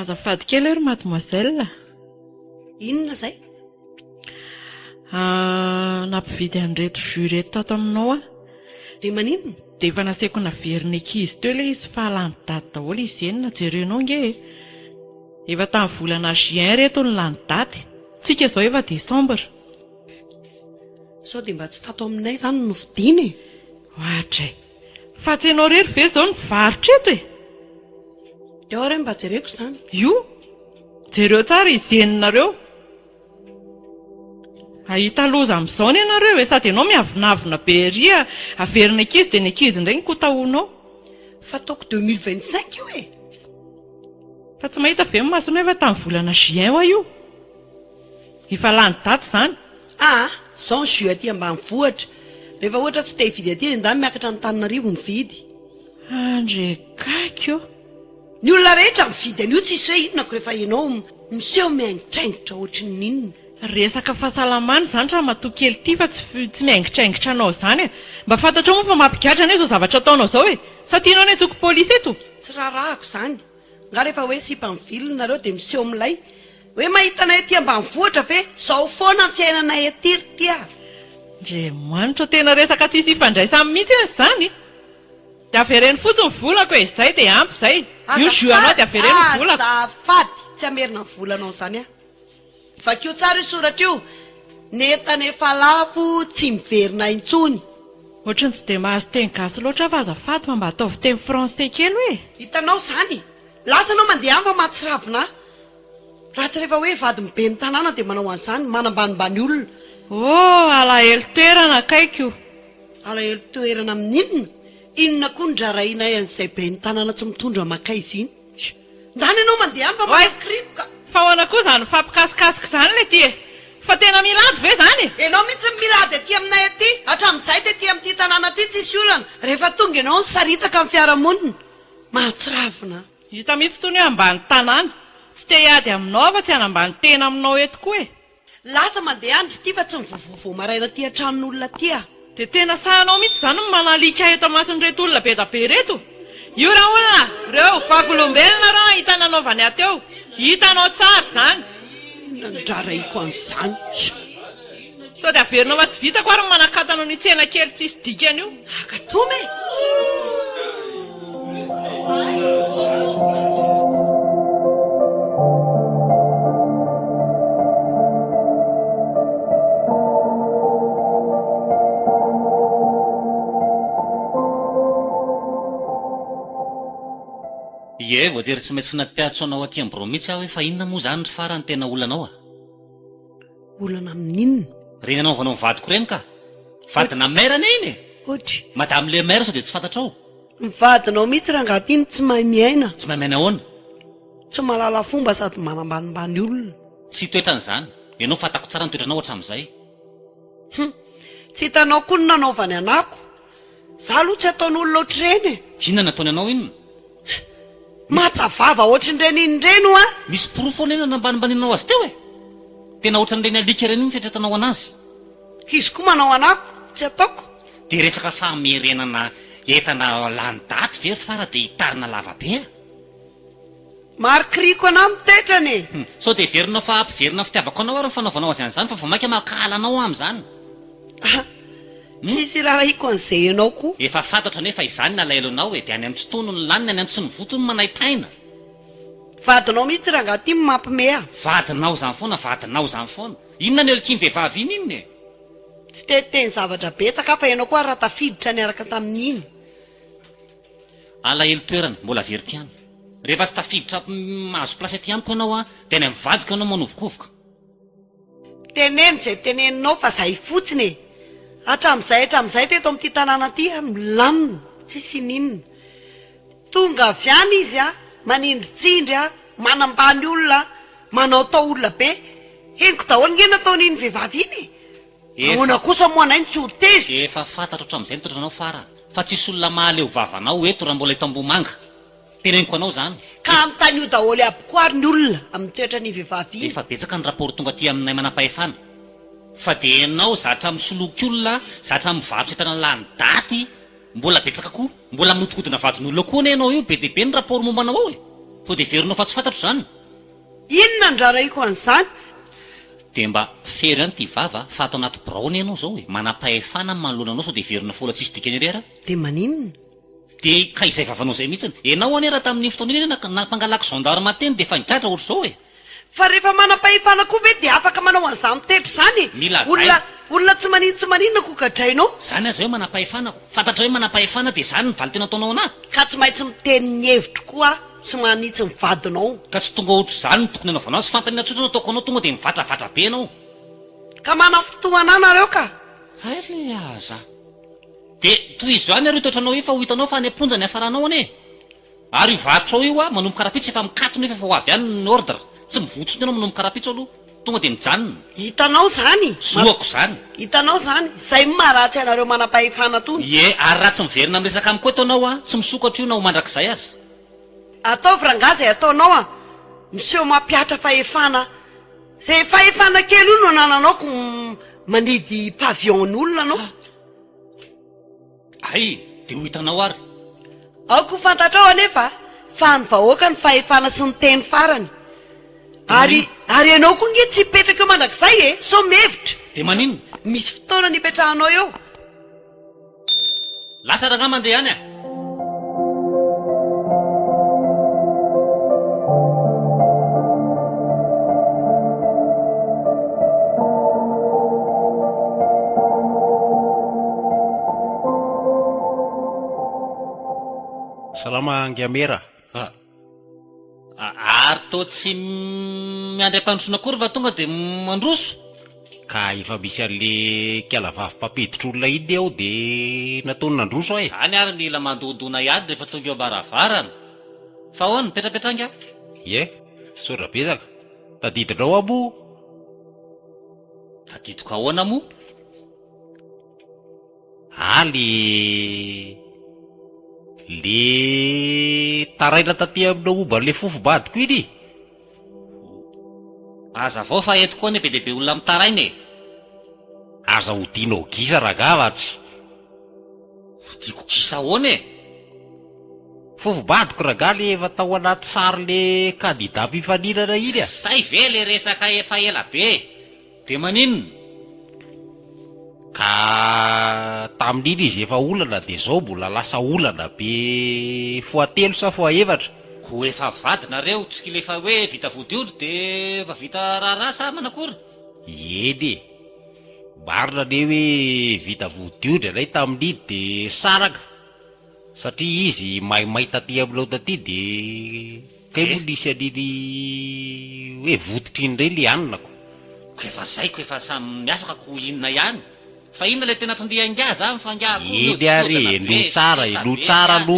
azafady kely ero mademoiselle inona zay nampividy an'reto jus reto tato aminao a dia maninona dia efa nasaiko naverina ankizy teo ilay izy fahalany daty daholo izy enina jerenao nge efa tamin'ny volana juin reto ny lany daty tsika izao efa desambra sao dia mba tsy tato aminay zany no vidiny ohatray fa tsy ianao rery ve zao ny varotra eto e dia ao re mba jereko zany io jereo tsara izy eninareo ahita loza amin'izao ny ianareo e sady ianao miavinavina be ria averina ankizy dia ny ankizy indray ny kotahoanao fa taoko 2025 io e fa tsy mahita ve masona efa tamin'ny volana juin hoa io efa lany daty zany zao ny jus aty ambany vohatra rehefa ohatra tsy te hividy aty nda miakatra ny taninarivo mividy andrekakio ny olona rehetra mividy an'io tsisy hoe inonako rehefa ianao miseho miaingitraingitra ohatry ny inona resaka fahasalamany zany raha matoa kely ty fa tsy miaingitraingitra anao zany e mba fantatrao moa fa mampigadra ane zao zavatra ataonao zao e sa tianao ny antsoko polisy eto tsy raharahako zany nga rehefa hoe sipa mivilina nareo dia miseho milay hoe mahitanay aty ambany vohatra ve zao foana ny fiainanay atiry ty a ndre manitra tena resaka tsisy ifandraisamy mihitsy eny zany dia avereny fotsiny volako e zay dia ampy zay io jus anao dia avereny volako azafady tsy amerina ny volanao zany a vakio tsara io soratra io netana efa lafo tsy miverina intsony Ohatrany tsy dia mahazo teny gasy loatra fa azafady fa mba ataovy teny français kely hoe. Hitanao zany, lasa anao mandeha any fa mahatsiravina. Raha tsy rehefa hoe vady mibe ny tanàna dia manao an'izany, manambanimbany olona. Oh, alahelo toerana kaiky io. Alahelo toerana amin'inona? Inona koa ny drarainay an'izay be ny tanàna tsy mitondra makaizy iny? Ndany ianao mandeha any fa manakripoka. Fa hoana koa izany fampikasikasika izany ilay ty e. Fa tena milady ve izany? Ianao mihitsy milady aty aminay aty, hatramin'izay dia aty amin'ity tanàna aty tsisy olana. Rehefa tonga ianao ny saritaka amin'ny fiarahamonina. Mahatsiravina. Hita mihitsy toy ny hoe ambany tanàna. Tsy te hiady aminao fa tsy hanambany tena aminao eto koa e. Lasa mandeha andry ity fa tsy mivovovo maraina aty an-tranon'olona aty a. Dia tena sahanao mihitsy izany ny manalika eto amasin'ireto olona be da be reto. Io raha olona, reo vavolombelona raha hitananaovany ateo. Hitanao tsara izany. Nandraraiko an'izany. Sao dia averinao fa tsy vitako ary ny manakatanao ny tsena kely tsisy dikany io. Akatome. Ie, voatery tsy maintsy nampiatso anao aty ambro mihitsy aho hoe fa inona moa izany ry farany tena olanao a? Olana amin'inona? Reny anao vanao mivadiko reny ka? Vadina merana iny e? Ohatry. Madame le maire sao dia tsy fantatrao? Mivadinao mihitsy rangaha iny tsy mahay miaina. Tsy mahay miaina ahoana? Tsy mahalala fomba sady manambanimbany olona. Tsy toetran'izany. Ianao fantako tsara ny toetranao hatramin'izay. Tsy hitanao koa ny nanaovany anako. Za aloha tsy ataon'olona ohatr'ireny e. Inona nataony anao inona? Matavava ohatr'ireny inireny a. Misy porofo foana ina nambanimbanianao azy teo e. Tena ohatran'ireny alika ireny iny fetretanao anazy. Izy koa manao anako, tsy ataoko. Dia resaka famerenana entana lany daty ve fara dia hitarina lavabe a? Marikriko anao mitetrany e. Sao dia heverinao fa ampiverina fitiavako anao ary ny fanaovanao azy an'izany fa vomaika makala anao amin'izany. Tsisy raraiko an'izay ianao koa. Efa fantatra nefa izany nalaelo anao e, dia any amin'ny tsy tono ny laniny, any amin'ny tsy mivoto ny manaipaina. Vadinao mihitsy rangaha ty mampime a. Vadinao izany foana, vadinao izany foana. Inona ny eliky ny vehivavy iny inona e? Tsy teteny zavatra betsaka fa ianao koa raha tafiditra niaraka tamin'iny. Alahelo toerana, mbola very ty any. Rehefa tsy tafiditra mahazo plasy aty amiko ianao a, dia ny mivadika ianao manovokovoka. Teneno izay teneninao fa zay fotsiny e. Hatramin'izay teto amin'ity tanàna aty a, milamina, tsisy ninona. Tonga avy any izy a, manindritsindry a, manambany olona, manao tao olona be. Henoko daholo nge nataon'iny vehivavy iny e. Ahoana kosa moa anay tsy ho tezitra. Efa fantatra hatramin'izay nitotranao fara. Fa tsisy olona mahaleo vavanao eto raha mbola eto Ambohimanga. Teneniko anao izany. Ka amin'tanio daholo aby koa ary ny olona amin'ny toetrany vehivavy iny. Efa betsaka ny raport tonga aty aminay manam-pahefana. Fa dia ianao zatra misoloky olona, zatra mivarotra entana lany daty, mbola betsaka koa, mbola modikodina vadin'olona koa ne ianao io, be dia be ny raport mombanao ao e. Sao dia heverinao fa tsy fantatro izany. Inona ny raraiko an'izany? Dia mba fery ihany ty vava fa atao anaty braony ianao izao e. Manam-pahefana manoloana anao sao dia heverina fola tsisy dikany ery ara. Dia maninona? Dia ka izay vavanao izay mihitsiny. Ianao ane raha tamin'ny fotoana iny nampangalako gendarme teny dia efa nidatra ohatr' izao e. Fa rehefa manam-pahefana koa ve dia afaka manao an'izany tetra izany. Mila zay. Olona tsy maninona koa gadrainao. Zany aza hoe manam-pahefana. Fantatra hoe manam-pahefana dia izany ny valy tena ataonao anahy. Ka tsy maintsy miteny ny hevitro koa, tsy manitsy ny vadinao. Ka tsy tonga ohatr' izany ny tokony anaovanao, tsy fantany atsotra ataoko anao tonga dia mivatravatra be anao. Ka mana fotoana nareo ka. Ary aza. Dia toy izany ary toetranao io fa ho hitanao fa any am-ponja ny hafaranao ane. Ary varotra ao io a, manomboka karapitsy efa mikatona efa ho avy any ny ordre. Tsy mivotsy ianao manomboka karapitsy aloha. Tonga dia mijanona. Hitanao zany. Zoako izany. Hitanao zany. Izay maharatsy anareo manam-pahefana tony. Ie, ary raha tsy miverina miresaka amiko eto anao a, tsy misokatra io na ho mandrakizay aza. Ataovy rangaha izay ataonao a, miseho mampiatra fahefana. Izay fahefana kely io no anananao ko manidy pavion-n'olona anao. Ay, dia ho hitanao ary. Aoko fantatrao anefa fa ny vahoaka ny fahefana sy ny teny farany. Ary ianao koa nge tsy hipetraka eo mandrakizay e, so mihevitra. Dia maninona? Misy fotoana nipetrahanao eo. Lasa rangaha mandeha any a. zama ngamera. Ary to tsy miandry ampandrosona akory fa tonga de mandroso. Ka efa misy an'le kialavavy papiditry olona iny aho de nataony nandroso ahy. Zany ary mila mandodona ihany rehefa tonga eo ambaravarana. Fa ahoana mipetrapetranga? Ie, sora betsaka. Tadidinao amo? Tadidiko ahoana mo? Le taraina taty aminao momba le fofobadiko iny. Aza vao fa eto koa ne be dehibe olona mitaraina e. Aza hodinao gisa ragavatsy. Hodiko gisa ahoana e? Fofobadiko raga le efa tao anaty sary le kandida-pifaninana iny a. Say ve le resaka efa ela be. De maninona? Ka tamin'iny izy efa olana de zao mbola lasa olana be foatelo sa foaefatra. Ko efa vadinareo tsy kila efa hoe vita vodiondry de efa vita raharaha sa manakory? Eny e, marina ne hoe vita vodiondry anay tamin'iny de saraka. Satria izy maimay taty aminao taty de kay mo nisy an'iny hoe votitry iny reny le anonako. Ko efa zay ko efa samy miafaka ko inona ihany. Fa inona le tena tsindihan-gah za mifangahako. Eny ary eno tsara no.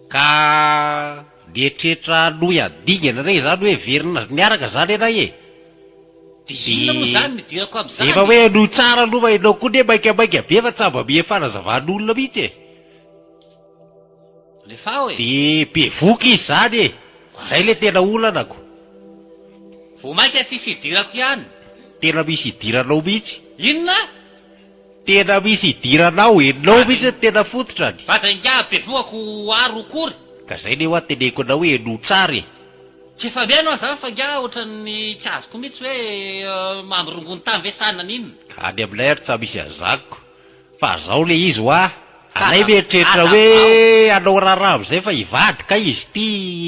Ka nietrehitra noy adingana rey zany hoe verina niaraka zany anay e. Inona moa zany nidirako am'zany? Efa hoe no tsara aloha ianao koa ne maikamaika be fa tsamba mie fanazavan'olona mihitsy e. Lefa hoe de be voky izy zany e. Zay le tena olanako. vo maika tsisy idirako ihany. Tena misy idiranao mihitsy. Inona? Tena misy idiranao enao mihitsy tena fototrany. Vadan-gah be vokako aro kory. Ka zay ne ho ateneko anao hoe no tsara e. Tsy efa miaino aho zany fa ngah ohatran'ny tsy azoko mihitsy hoe mamorongony tany ve sanana iny. Any aminay ary tsy misy azakiko. Fa zao le izy ho ah. Anay mieritreritra hoe anao raharaha am'izay fa hivady ka izy ty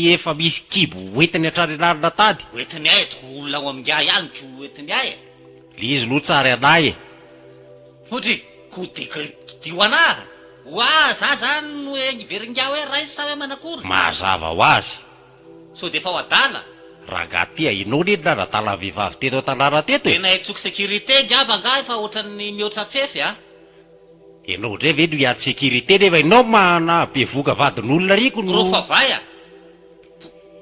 efa misy kibo hoentiny hatrany anarina tady. Hoentiny ahy to olona ao am'ngah ihany ko hoentiny ahy. Le izy no tsara anay e. Otry, ko dio anahy. Oa za zany hoe ngiverin-gah hoe ray sa hoe manakory. Mazava ho azy. So de fa ho adala. Raga ty inao ne naratala vehivavy teto an-tanàna teto e. Tena hitsoky sécurité ngamba ngah fa ohatran'ny mihoatra fefy a. Ianao ndray ve no hiady sécurité nefa ianao mana be voka vadin'olona riko no. Rofa vai a.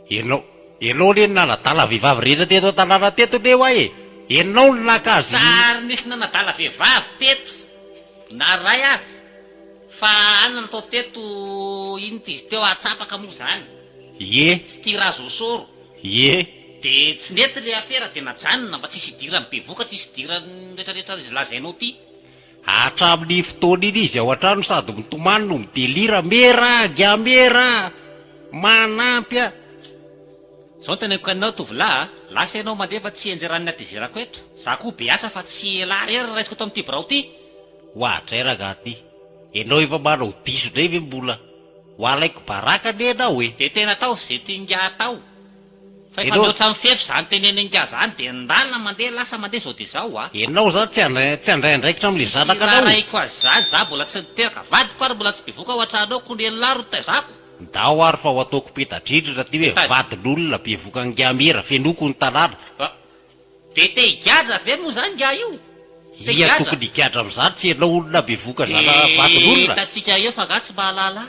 Ianao ne nanadala vehivavy rehetra teto an-tanàna teto ne hoa e. Ianao no nakazy. Sary nisy nanadala vehivavy teto. Na ray a. Fa anona natao teto iny ty izy teo atsapaka moa zany. Ie. Tsy tira zosoro. Ie. De tsy nety le afera de najanona mba tsisy idirany be voka tsisy idirany rehetrarehetra izy lazainao ty. Hatramin'ny fotoana iny izy ao an-trano sady mitomany no midelira mera gamera manampy a. Zao ny teneniko anao tovolahy, lasa ianao mandeha fa tsy enjerany natezerako eto. Za koa be asa fa tsy ela ery raisiko to amin'ity birao ty. Hoatray raga ty. Ianao efa manao diso ndray ve mbola ho alaiko baraka ne ianao e. De tena tao zay ty-ngah tao. Fa efa mihoatra mifefy zany tenenengah zany de ndalina mandeha lasa mandeha zao de zao a. Ianao zany tsy andraindraikitra amin'le zanakanao. Raiko azy zany za mbola tsy niteraka vadiko ary mbola tsy bevoka ho atranao ko ny laro taizako. Ndao ary fa ho ataoko petadrindrina ty hoe vadin'olona bevoka ngamera fenoko ny tanàna. De te higadra ve moa zany ngah io? Ia tokony higadra am'zany tsy ianao olona bevoka zana vadin'olona. Hitantsika eo fa ngah tsy mahalala.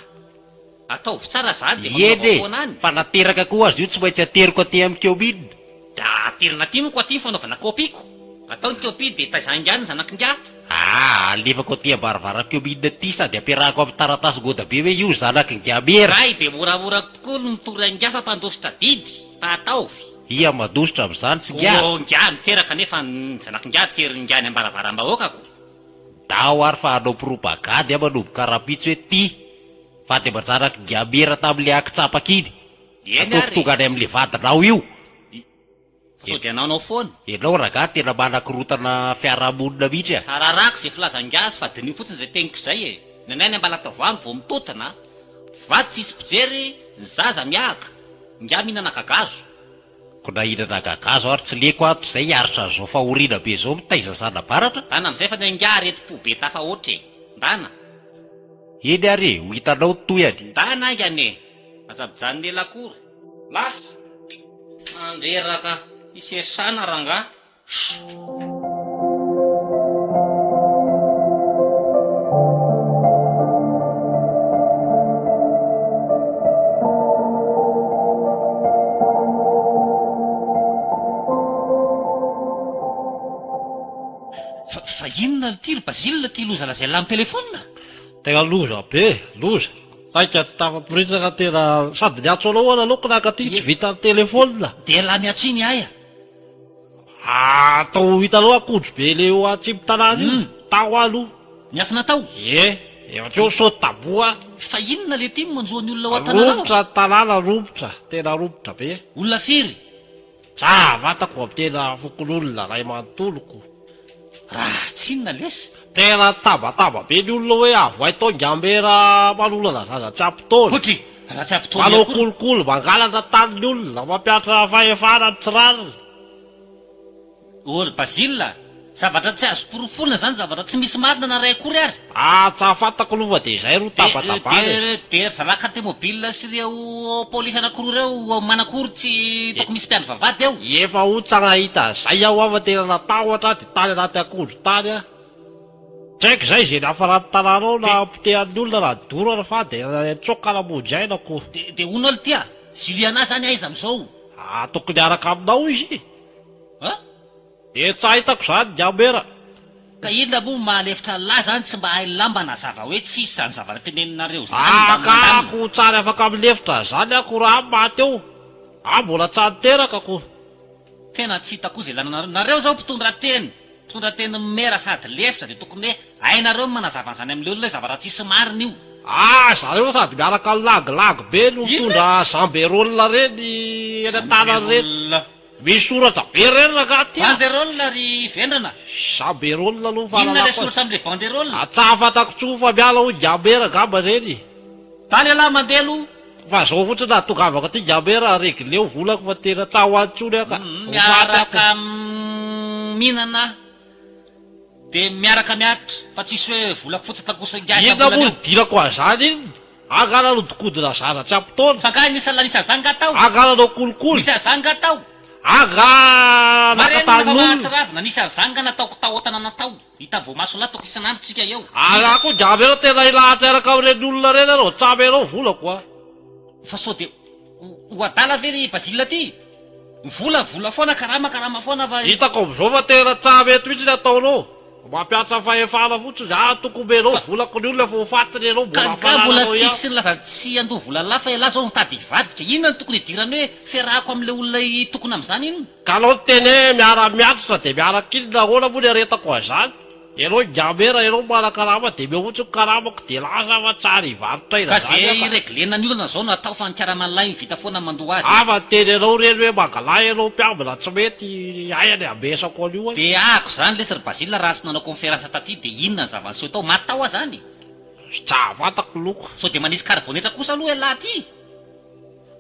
Ataovy tsara zany de eny fa nateraka koa azy io tsy maintsy ateriko aty amin'ny keomidina. Da aterina aty moko aty fanaovana kopiko. Atao ny keopiny de taizangany zanakin-gah. Alefako aty ambaravaran-keomidina ty sady ampiarahako amin'ny taratasy goda be hoe io zanakin-gamera. Ray be moramora tokoa no mitory-ngah fa mpandosy tadidy. Fa ataovy. Ia madositra am'zany tsy ngah. Ngah miteraka nefa zanakin-gah terin-gah ny ambaravaram-bahoakako. Dao ary fa hanao propagande manomboka rapitso hoe ty. Fa de mba zanakin-gamera tamin'le akitsapaka iny. Ataoko tonga any amin'le vadinao io. So de anaonao foana. Ianao raga tena manakorotana fiarahamonina mihitsy a. Tsara rako zay filazan-gah fa dinio fotsiny zay teniko zay e. Nanay ny ambalatavamo vao mitotana. Vady tsisy pijery, ny zaza miaka. Ngah mihinana gagazo. Ko na hihinana gagazo ary tsy leko ato zay aritra zao fahoriana be zao mitaiza zana baratra. Dana am'izay fa ny ngah areti-po be tafa ohatry. Ndana. Eny ary, ho hitanao toy any. Tanagany azabyjany ny lakory. Lasa andreraka isesana ranga. Fa inona ty ry Bazile ty loza lazay lamy telefona? Tena loza be, loza. Saika tsy tafaporitsaka tena sady niatso anao anao naka ty tsy vita ny telefona. De la miatsiny aia. Atao hitanao akondro be leo atsimo tanàna io. Tao aloha. Miafina tao? Efa o saoty taboa. Fa inona le ty manjoan'ny olona ao an-tanàna? Romotra tanàna, romotra. Tena romotra be. Olona firy? Vatako aby tena fokon'olona ray manontoloko. Raha tsy inona lesy. Tena tabataba be ny olona hoe avoay tao ngambera manolana zaza tsy ampitaona. Otry, zaza tsy ampitaona. Manao kolokolo mangalatra tanin'ny olona mampiatra fahefana ny tsirariny. Olo Bazile, zavatra tsy azo porofonina zany, zavatra tsy misy marina na ray akory ary. Tsy afatako aloha de zay ro tabatabany. De zalaka tômôbila sy ireo polisy anankiroa ireo manakory tsy toko misy mpiandry vavady eo. Efa otsana hita zay aho afa tena natahotra de tany anaty akondro tany a. Tsy haiko zay zay nafarany tanànao na pitehan'ny olona na dorana fa de tsokana monjy ainako. De onolo tya, Juliana zany aiza am'izao? Tokony araka aminao izy. De tsy ahitako zany nyambera. Ka inona moa mahalefitra lahy zany tsy mba hay lamba na zava hoe tsisy zany zavatra teneninareo zany. Ako tsary afaka amilefitra zany ako raha maty eo. Mbola tsy anteraka ko. Tena tsy hitako izay lananareo zao mpitondra teny mera sady lefitra de tokony hoe hainareo manazava zany amin'le olona hoe zavatra tsisy marina io. Zareo sady miaraka lagilagy be no mitondra zamberolona reny eny an-tanany reny. Misy soratra be reny ragaty. Banderolina ry vendrana. Zamberolona aloha fahalalako. Inona le soratra am'le banderolina? Tsy afatako tsofa miala ho ngambera gamba reny. Tany alahy mandeha aloha. Fa zao fotsiny nahatongavako ty ngambera regleo volako fa tena tao antsony aka. Miaraka minana de miaraka miatra fa tsisy hoe volako fotsy takosa ngiasa volana. Ina moa dirako azany iny. Angala nodikodina zaza tsy ampitaona. Fa ka nisy zanga tao. Angalanao kolokolo. Nisy zanga tao. Nakatan'olona. Nisy zanga nataoko tao an-tanàna tao. Hita voamaso lahy toko isan'andro tsika eo. Ako ngambera tena ilahateraka amin'ireny olona reny anao. Tsamy anao volako a. Fa sao de ho adala ve ry Bazile ty? Vola foana karama foana fa. Hitako am'izao fa tena tsamy eto mihitsy ny ataonao. Mampiatra fahefana fotsiny toko menao volako ny olona fa ho fatiny anao mbola ka mbola tsisy nilaza tsy andoha vola lahy fa ialahy zao mitady hivadika. Inona ny tokony hidirany hoe fiarahako am'le olona tokony am'izany ino? Ka anao teny miara-miatotra de miara-kiny nahoana moa ny aretako azany. Ianao ngambera ianao mana karama de mihoatsy karamako de lasa fa tsara hivarotra ina zany. Ka zay reglena ny olona zao natao fa nikarama-lahy vita foana mandoa azy. Teny anao reny hoe mangalahy anao mpiambina tsy mety ainy ambesako an'io. De ahako zany lesy ry Bazile raha tsy nanao konferansa taty de inona ny zavany tao matao aho zany. Tsy afatako loko. Sao de manisy karbonetra kosa aloha lahy ty.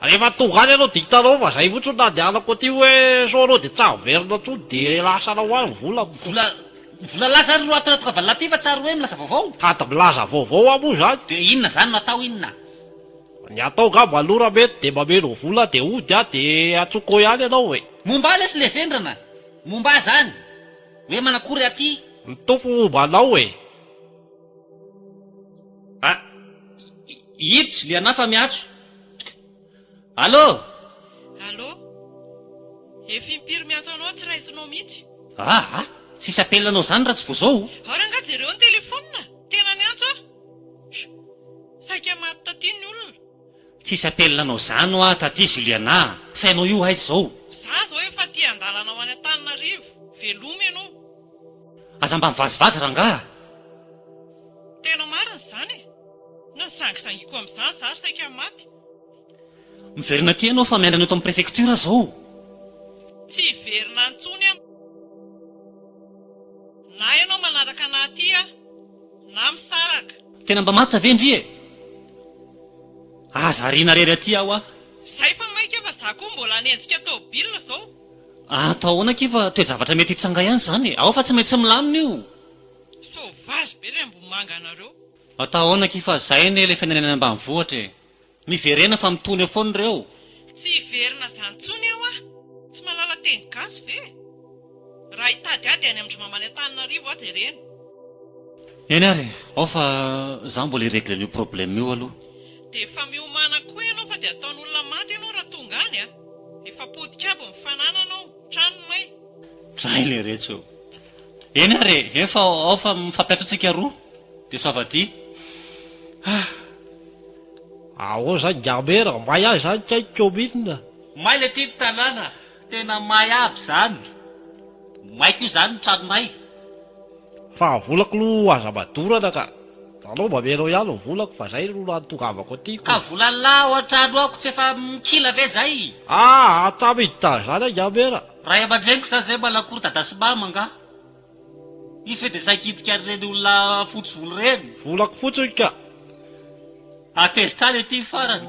Rehefa tonga any anao de hitanao fa zay fotsiny nandehanako aty hoe so anao de tsy averina ntsony de lasanao any vola lasa zany ro atonatoka valaty fa tsary hoe milaza vaovao. Hata milaza vaovao amo zany. De inona zany natao inona? Ny atao ga malora mety de mameno vola de ody de atsoko ihany anao hoe. Momba lesy le vendrana. Momba zany. Hoe manakory aty. Ny tompo momba anao hoe. Ito Juliana fa miatso. Allô? Efa impiry miantso anao tsy raisinao mihitsy. Sisy apelanao zany raha tsy vo zao. Ranga jereo ny telefonina. Tena niantso ah. Saika maty taty ny olona. Tsisy apelanao zany ho taty Juliana. Fa ianao io aiza zao? Za zao efa ty andalanao any Antananarivo. Velomy ianao. Aza mba mivazivazy ranga. Tena marina zany. Nasangisangiko am'izany za saika maty. Miverina ty ianao fa miandrana eto amin'ny préfecture zao. Tsy verina antsony am. Na ianao manaraka anaty na misaraka. Tena mba maty vendry azarina rery aty aho ah. Zay fa maika fa za koa mbola nenjika tômôbila zao. Atahoana kifa toe-javatra mety hitsanga ihany zany. Ao fa tsy mety tsy milamina io. Soavazy be re ambomanga anareo. Atao ahoana kifa zay ny le fiainana ambanivohitra e. Miverena fa mitony eo foana ireo. Tsy hiverina izany intsony eo tsy malala teny gasy ve? Raha hitady ady any amin'ny mamany Antananarivo aho jerena. Eny ary, ao fa za mbola iregle an'io problème io aloha. Dia efa miomana koa ianao fa dia ataon'olona maty ianao raha tonga any efa podika aby mifanana anao trano may. Zay le rehetra eo. Eny ary, efa ao fa mifampiatritsika roa dia soavadia. Ao zany gamera may azy zany kaiko minina. May le ty tanàna, tena may aby zany. May koa zany ny tranonay. Fa volako lo aza madorana ka anao mamenao ihany volako fa zay no natongavako aty. Ka volalà ao an-trano ako tsy efa mikila ve zay? Atamidita zany gamera. Ray aman-dreniko zany zay malakory dada sy mama nga. Izy fe dia sakitika reny olona fotsy volo reny. Volako fotsiny ka. Atestany ety farany.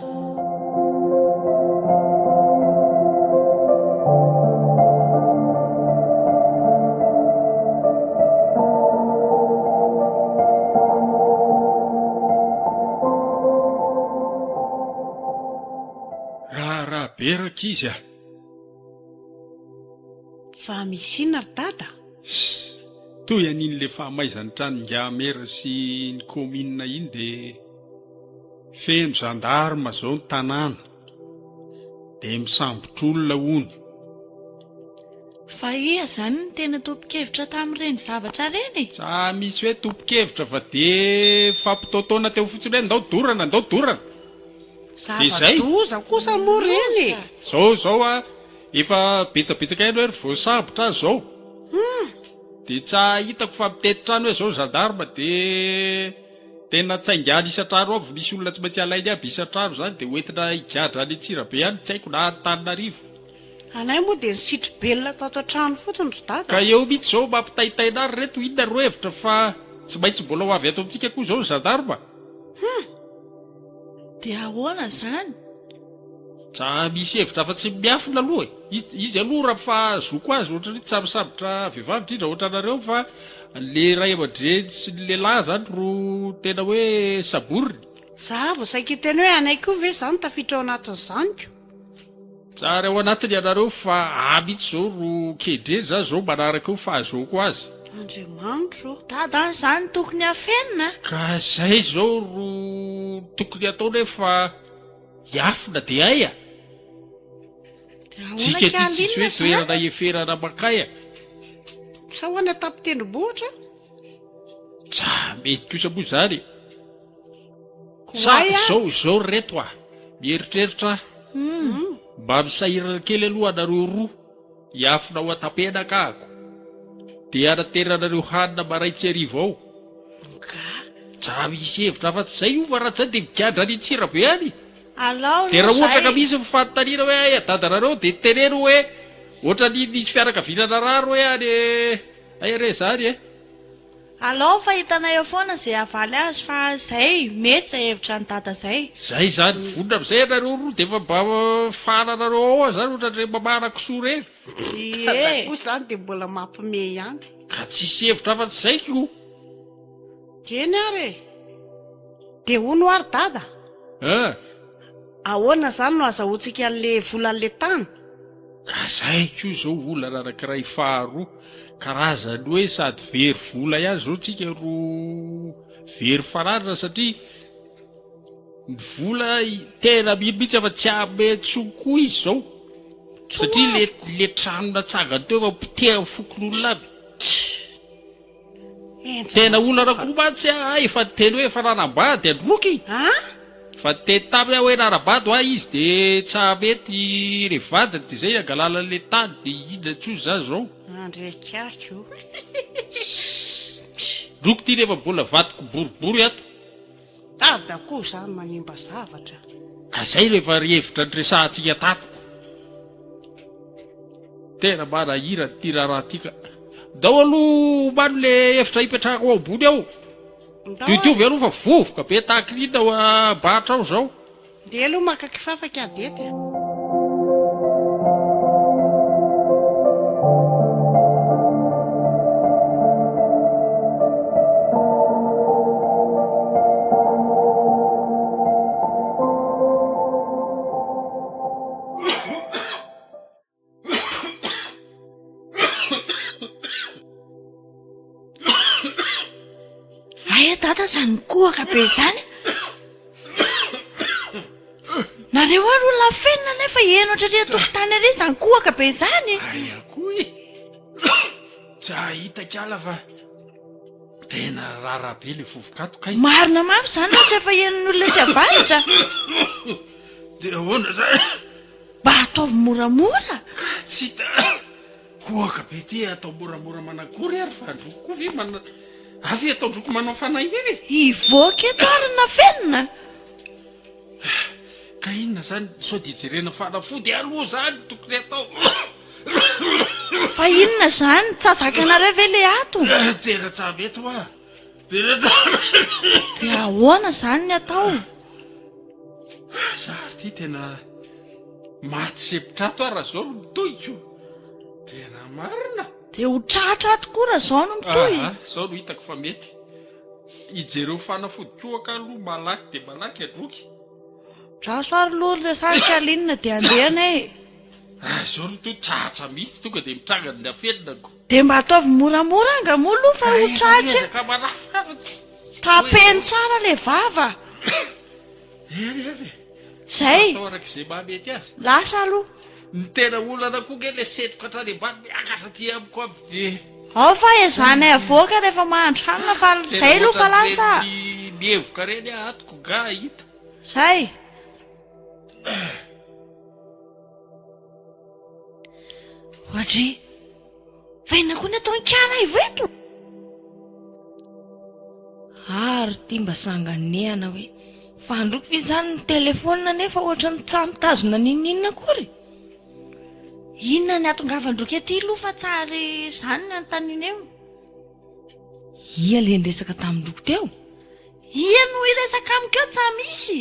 Raha beraka izy Fa misy inona ry dada? toy an'iny le fahamaizany trano Gamera sy ny commune iny dia feno gendarme zao ny tanàna dia misambotr'olona hony. Fa ia zany ny tena topokevitra tamin'ireny zavatra reny. Sa misy hoe topokevitra fa dia fampitaotaona teo fotsiny hoe ndao dorana. Zava-doza kosa moa reny. Zao efa betsabetsaka haino hoe voasambotra azy zao. Dia tsy hitako fa mitety trano hoe zao gendarme dia tena tsaingana isa-trano aby misy olona tsy maintsy alainy aby isa-trano zany dia hoentina higadra any Antsirabe any tsy haiko na Antananarivo. Anay moa dia nisitry belona tato an-trano fotsiny ry dada. Ka eo mihitsy zao mampitaitaina ary reto inona ro hevitra fa tsy maintsy mbola ho avy ato amintsika koa zao ny gendarme. Dia ahoana zany? Tsa misy hevitra fa tsy miafina aloha izy aloha raha fa zoko azy ohatrany tsy sambosambotra vehivavy indrindra ohatranareo fa le ray aman-dreny sy ny lehilahy zany ro tena hoe saboriny. Za vao saika teny hoe anay koa ve zany tafiditra ao anatin'izany ko. Tsara ao anatiny ianareo fa mihitsy zao ro kedreny za zao manaraka io fa azoko azy. Andriamanitro. Dada zany tokony hafenina. Ka zay zao ro tokony ataony hoe fa hiafina dia aia. Tsika ty tsisy hoe toerana eferana makaya. Sa hoana tapitendrombohitra? Tsa mety kosa moa zany. Sa zao reto mieritreritra mba misahirana kely aloha anareo roa hiafina ho atapenaka ako dia anateranareo hanina maraitsy arivo ao. Tsa misy hevitra fa tsy zay io fa raha tsy dia mikadra any Antsirabe any. Dia raha ohatra ka misy mifanotaniana hoe ay dadanareo dia teneno hoe ohatra ny nisy fianakavinana raro hoe any ay re zany Alao fa hitanay eo foana izay havaly azy fa zay mety izay hevitra ny dada zay. Zay zany vonona amin'izay ianareo roa dia efa mba fahananareo ao zany ohatrany mamana kisoa reny. Ie koa zany dia mbola mampime ihany. Ka tsisy hevitra fa tsy zay ko. Keny ary. Dia hono ary dada. Ahoana zany no azahoantsika an'le volan'le tany? Ka zay koa zao olana anankiray faharoa karazany hoe sady very vola ihany zao tsika ro very fararina satria ny vola tena mihitsy afa tsy ametso koa izy zao satria le trano natsangany teo efa potehany fokon'olona aby. Tena olana koa mantsy efa teny hoe efa nanambady androky. Fa teny tamy hoe narabado izy dia tsy mety revadiny dia zay angalalan'le tany dia inona tsoy za zao. Andrekako. Loko ty rehefa mbola vadiko boribory ato. Dada koa zany manimba zavatra. Ka zay rehefa rihevitra ny resahantsika tatiko. Tena manahira ty raharaha ty ka. Dao aloha mano le efitra hipetrahako ao ambony ao. Diodiovy aloha fa vovoka be tahaka ny ao ambahatra ao zao. Dia aloha maka kifafaka adety. Aya dada zany kohaka be zany. Nareo ary olona fenina nefa eno ohatrareo tokotany ary zany kohaka be zany. Aya koa tsy hitakala fa tena rara be le vovokato kay. Marina mafy zany fa tsy efa enon'olona tsy avaratra. De ahoana zany? Mba ataovy moramora. Tsy hita kohaka be ty atao moramora manakory ary fa androko koa ve avy atao droko manao fanahy ery. Ivoaka eto ary na fenina. Ka inona zany sao dia jerena fanafody aloha zany tokony atao. Fa inona zany tsazakanareo ve le ato? Tena tsy mety hoa. Dia ahoana zany ny atao? Zary ty tena maty sepitrato ary raha zao no mitohiko. Tena marina. Dia ho tratra tokoa raha zao no mitohy. Zao no hitako fa mety. Ijereo fanafody tsoaka aloha malaky dia malaky androky. Raso ary loha le sarika alinina dia andehana e. Zao no to tratra misy tonga dia mitrangana ny afeninako. Dia mba ataovy moramora anga moa aloha fa ho tratra. Ka manafa. Tapeny tsara le vava. Eny. Zay. Atao arak'izay mahamety azy. Lasa aloha. Ny tena olana koa nge le setroka hatrany ambany miakatra ty amiko aby dia. Ao fa ezana avoaka rehefa mahandro hanina fa zay aloha fa lasa. Mievoka reny atoko ga hita. Zay. Ohatry vaina koa ny atao an-kiara iveto. Ary ty mba sanganehana hoe fandroko fi zany ny telefonina nefa ohatra ny tsamitazona ninina kory. Inona ny atongavandroka ety aloha fa tsary zany ny antaniny eo. Ia le niresaka tamindroko teo. Ia no iresaka amiko eo tsa misy.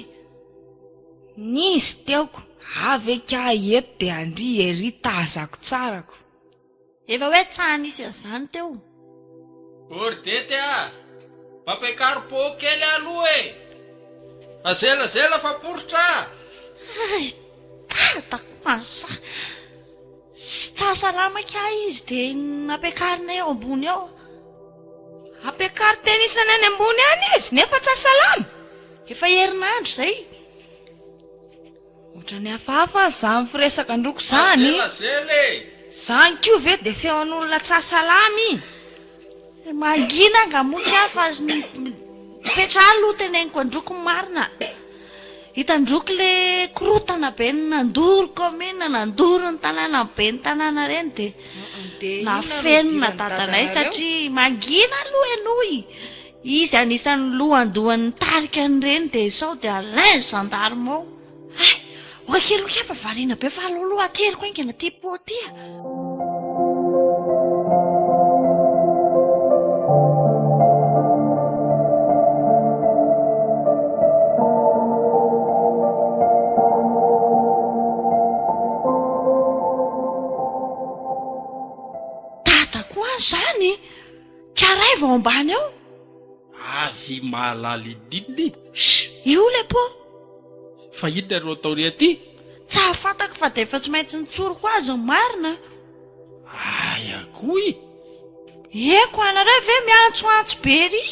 Nisy teoko avy ka eto dia andry ery tazako tsarako. Efa hoe tsanisy an'izany teo. Ordety pampekaro po kely aloha e. Azelazela fa poritra. Ay, tatako masa. Tsasalama ka izy dia napekarina eo ambony eo. Apekary tenisana any ambony any izy nefa tsasalama. Efa herinandro zay. Ohatrany hafahafa zany firesaka androko zany. Zany koa ve dia feon'olona tsasalamy. Mangina nga moka fa petraha aloha teneniko androko marina. Hitandroko le korotana be ny nandoroko amina nandoro ny tanàna be ny tanàna reny dia nafenina dadanay satria mangina aloha enoy. Izy anisan'ny lohandohan'ny tarika an'ireny dia sao dia alain gendarme ao. Oakely oka fa variana be fa aloloha ateriko aingana ty potia. Tatako zany karay vao ambany ao. Avy mahalala indininy. Io le po. Fa inona no ataony aty? Tsy afatako fa dia efa tsy maintsy nitsoroko azy ny marina. Aya koa. Eko anareo ve miantsoantso be ry.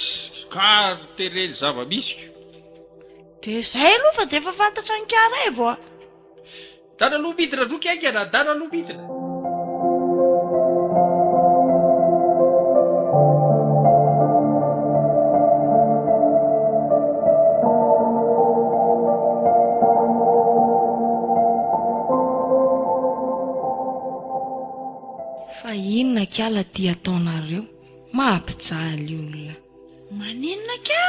Ka tereny zava-misy. Dia zay aloha fa dia efa fantatra ny karay vao. Dana aloha midina roky aingana, dana aloha midina. Fa inona kiala ty ataonareo? Mampijaly olona. Maninona ka?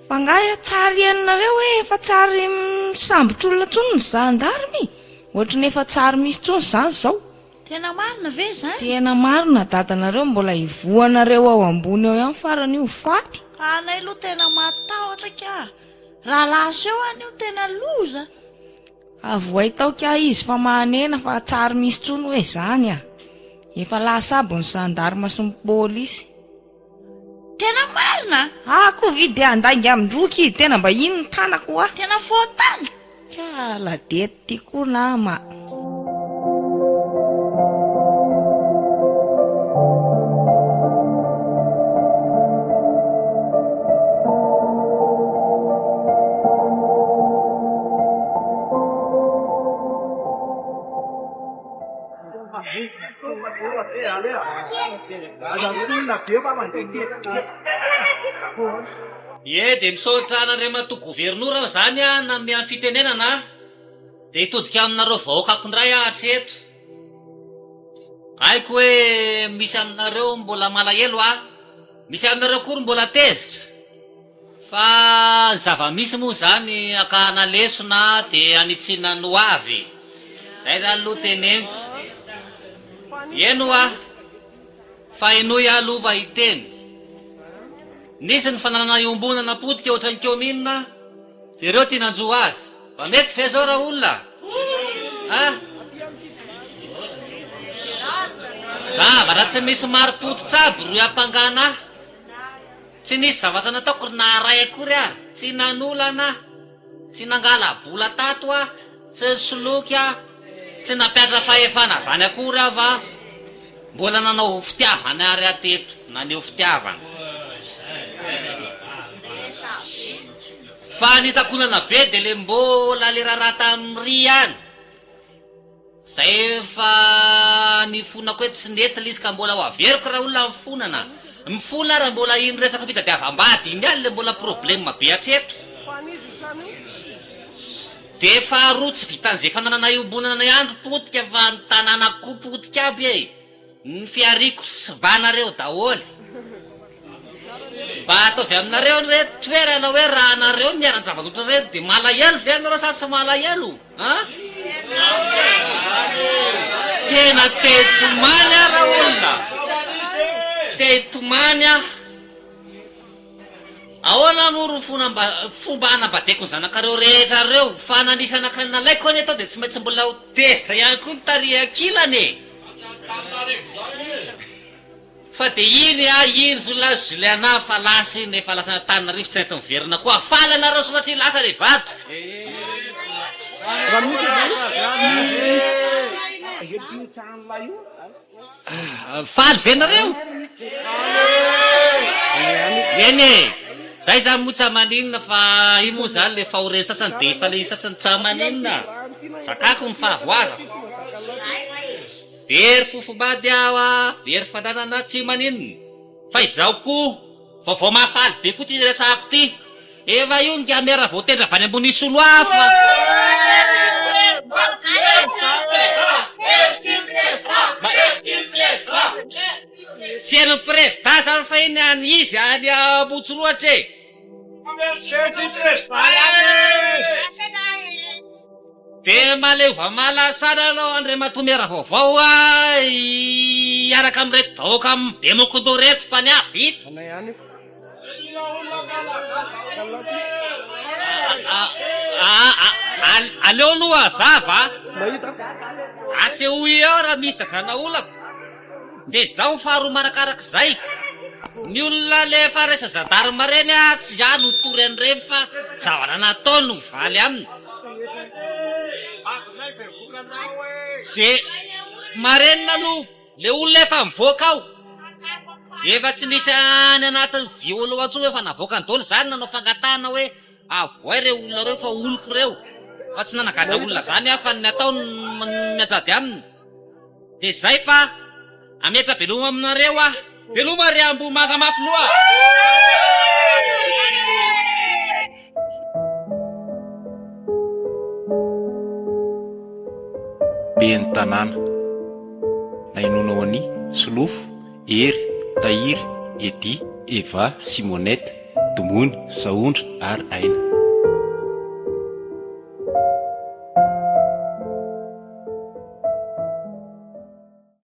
Fa ngahy tsary ianareo hoe efa tsary sambotr'olona tsony ny zandarmy. Ohatrany efa tsary misy tsony zany zao. Tena marina ve zany? Tena marina dadanareo mbola hivoanareo ao ambony ao ihany farany io faty. Anay aloha tena matahotra ka. Raha lasa eo any io tena loza. Avoay tao ka izy fa manena fa tsary misy tsony hoe zany a. Efa lasa aby ny gendarme sy ny pôlisy. Tena marina? Ako vidy andangy amindroky tena mba ino ny tanako ah. Tena fotany. Ka ladety ty koa nama. Ie, de misaotra anareo matoa gouvernoura zany a na miany fitenenana, de hitodika aminareo vahoaka akondray hatreto. Haiko hoe misy aminareo mbola malahelo misy aminareo kory mbola tezitra. Fa zava-misy moa zany akahana lesona de anitsina no avy. Zay zany aloha teneniko. Eno fa enoy alova hiteny. Nisy ny fananana iombonana potika ohatrany kiominina, zereo tia nanjo azy. Fa mety fe zao raha olona. Zava raha tsy misy mari-potitra aby roy ampangana. Tsy nisy zavatra nataoko naharay akory tsy nanolana, tsy nangala bola tato tsy soloky tsy napiatra fahefana zany akory va mbola nanao fitiavana ary ateto, naneo fitiavana. Fa nitakolana be de le mbola le raha tamin'ny ry any. Zay fa nifonako hoe tsy nety lizy ka mbola ho averiko raha olona mifonana. Mifona raha mbola iny resaka fitadiavam-bady iny any le mbola problème be hatreto. De faharoa tsy vitan'izay fananana iombonana andro potika fa ny tanànako potika aby ny fiariko sy vanareo daholy. Mba ataovy aminareo re toerana hoe raha anareo miarany zava-dotra reo de malahelo ve anareo sa tsy malahelo? Tena tetomany raha olona. Tetomany ahoana moro fomba hanambadeko ny zanakareo rehetra reo fa nanisana nalaiko any atao de tsy maintsy mbola ho tezitra ihany koa ny tariakilany. Fa de iny zola Juliana fa lasy nefa lasa Tananarivo tsy ainty miverina koa. Faly anareo satria lasa le vato. Faly ve nareo? Eny zay zany moa tsy maninona fa iny moa zany le fahoreny sasany de fa le sasany tsy maninona. Sakako ny fahavoazako. Very fofobady very fananana tsy maninona. Fa izaho koa vaovao mahafaly be koa ty resako ty. Efa io nga mera voatendra avany ambony solo hafa. Tsy hain'ny président zany fa iny any izy any Motsoroatra e. De maleva malasana anao andre matomera vaovao iaraka amin'reto vahoaka amin'ny demokdo reto fa ny abita. Aleo aloha zava asehoy ao raha misy zana olako. De zaho faharoa manakarak' zay ny olona le faresa zadarima reny tsy no tory an'ireny fa zavana nataony no valy aminy. De marenina aloha le olona efa mivoaka ao efa tsy nisy any anatin'ny violo atsony hoe fa navoaka ny dolo zany nanao fangatana hoe avoay reo olona reo fa oloko reo fa tsy nanagaza olona zany fa ny ataony miazady aminy. De zay fa ametra veloma aminareo veloma ry ambo manga mafy loa. Be ny tanàna na inonao any Solofo, Hery, Tahiry, Edy, Eva, Simonette, Domony, Saondra ary Aina.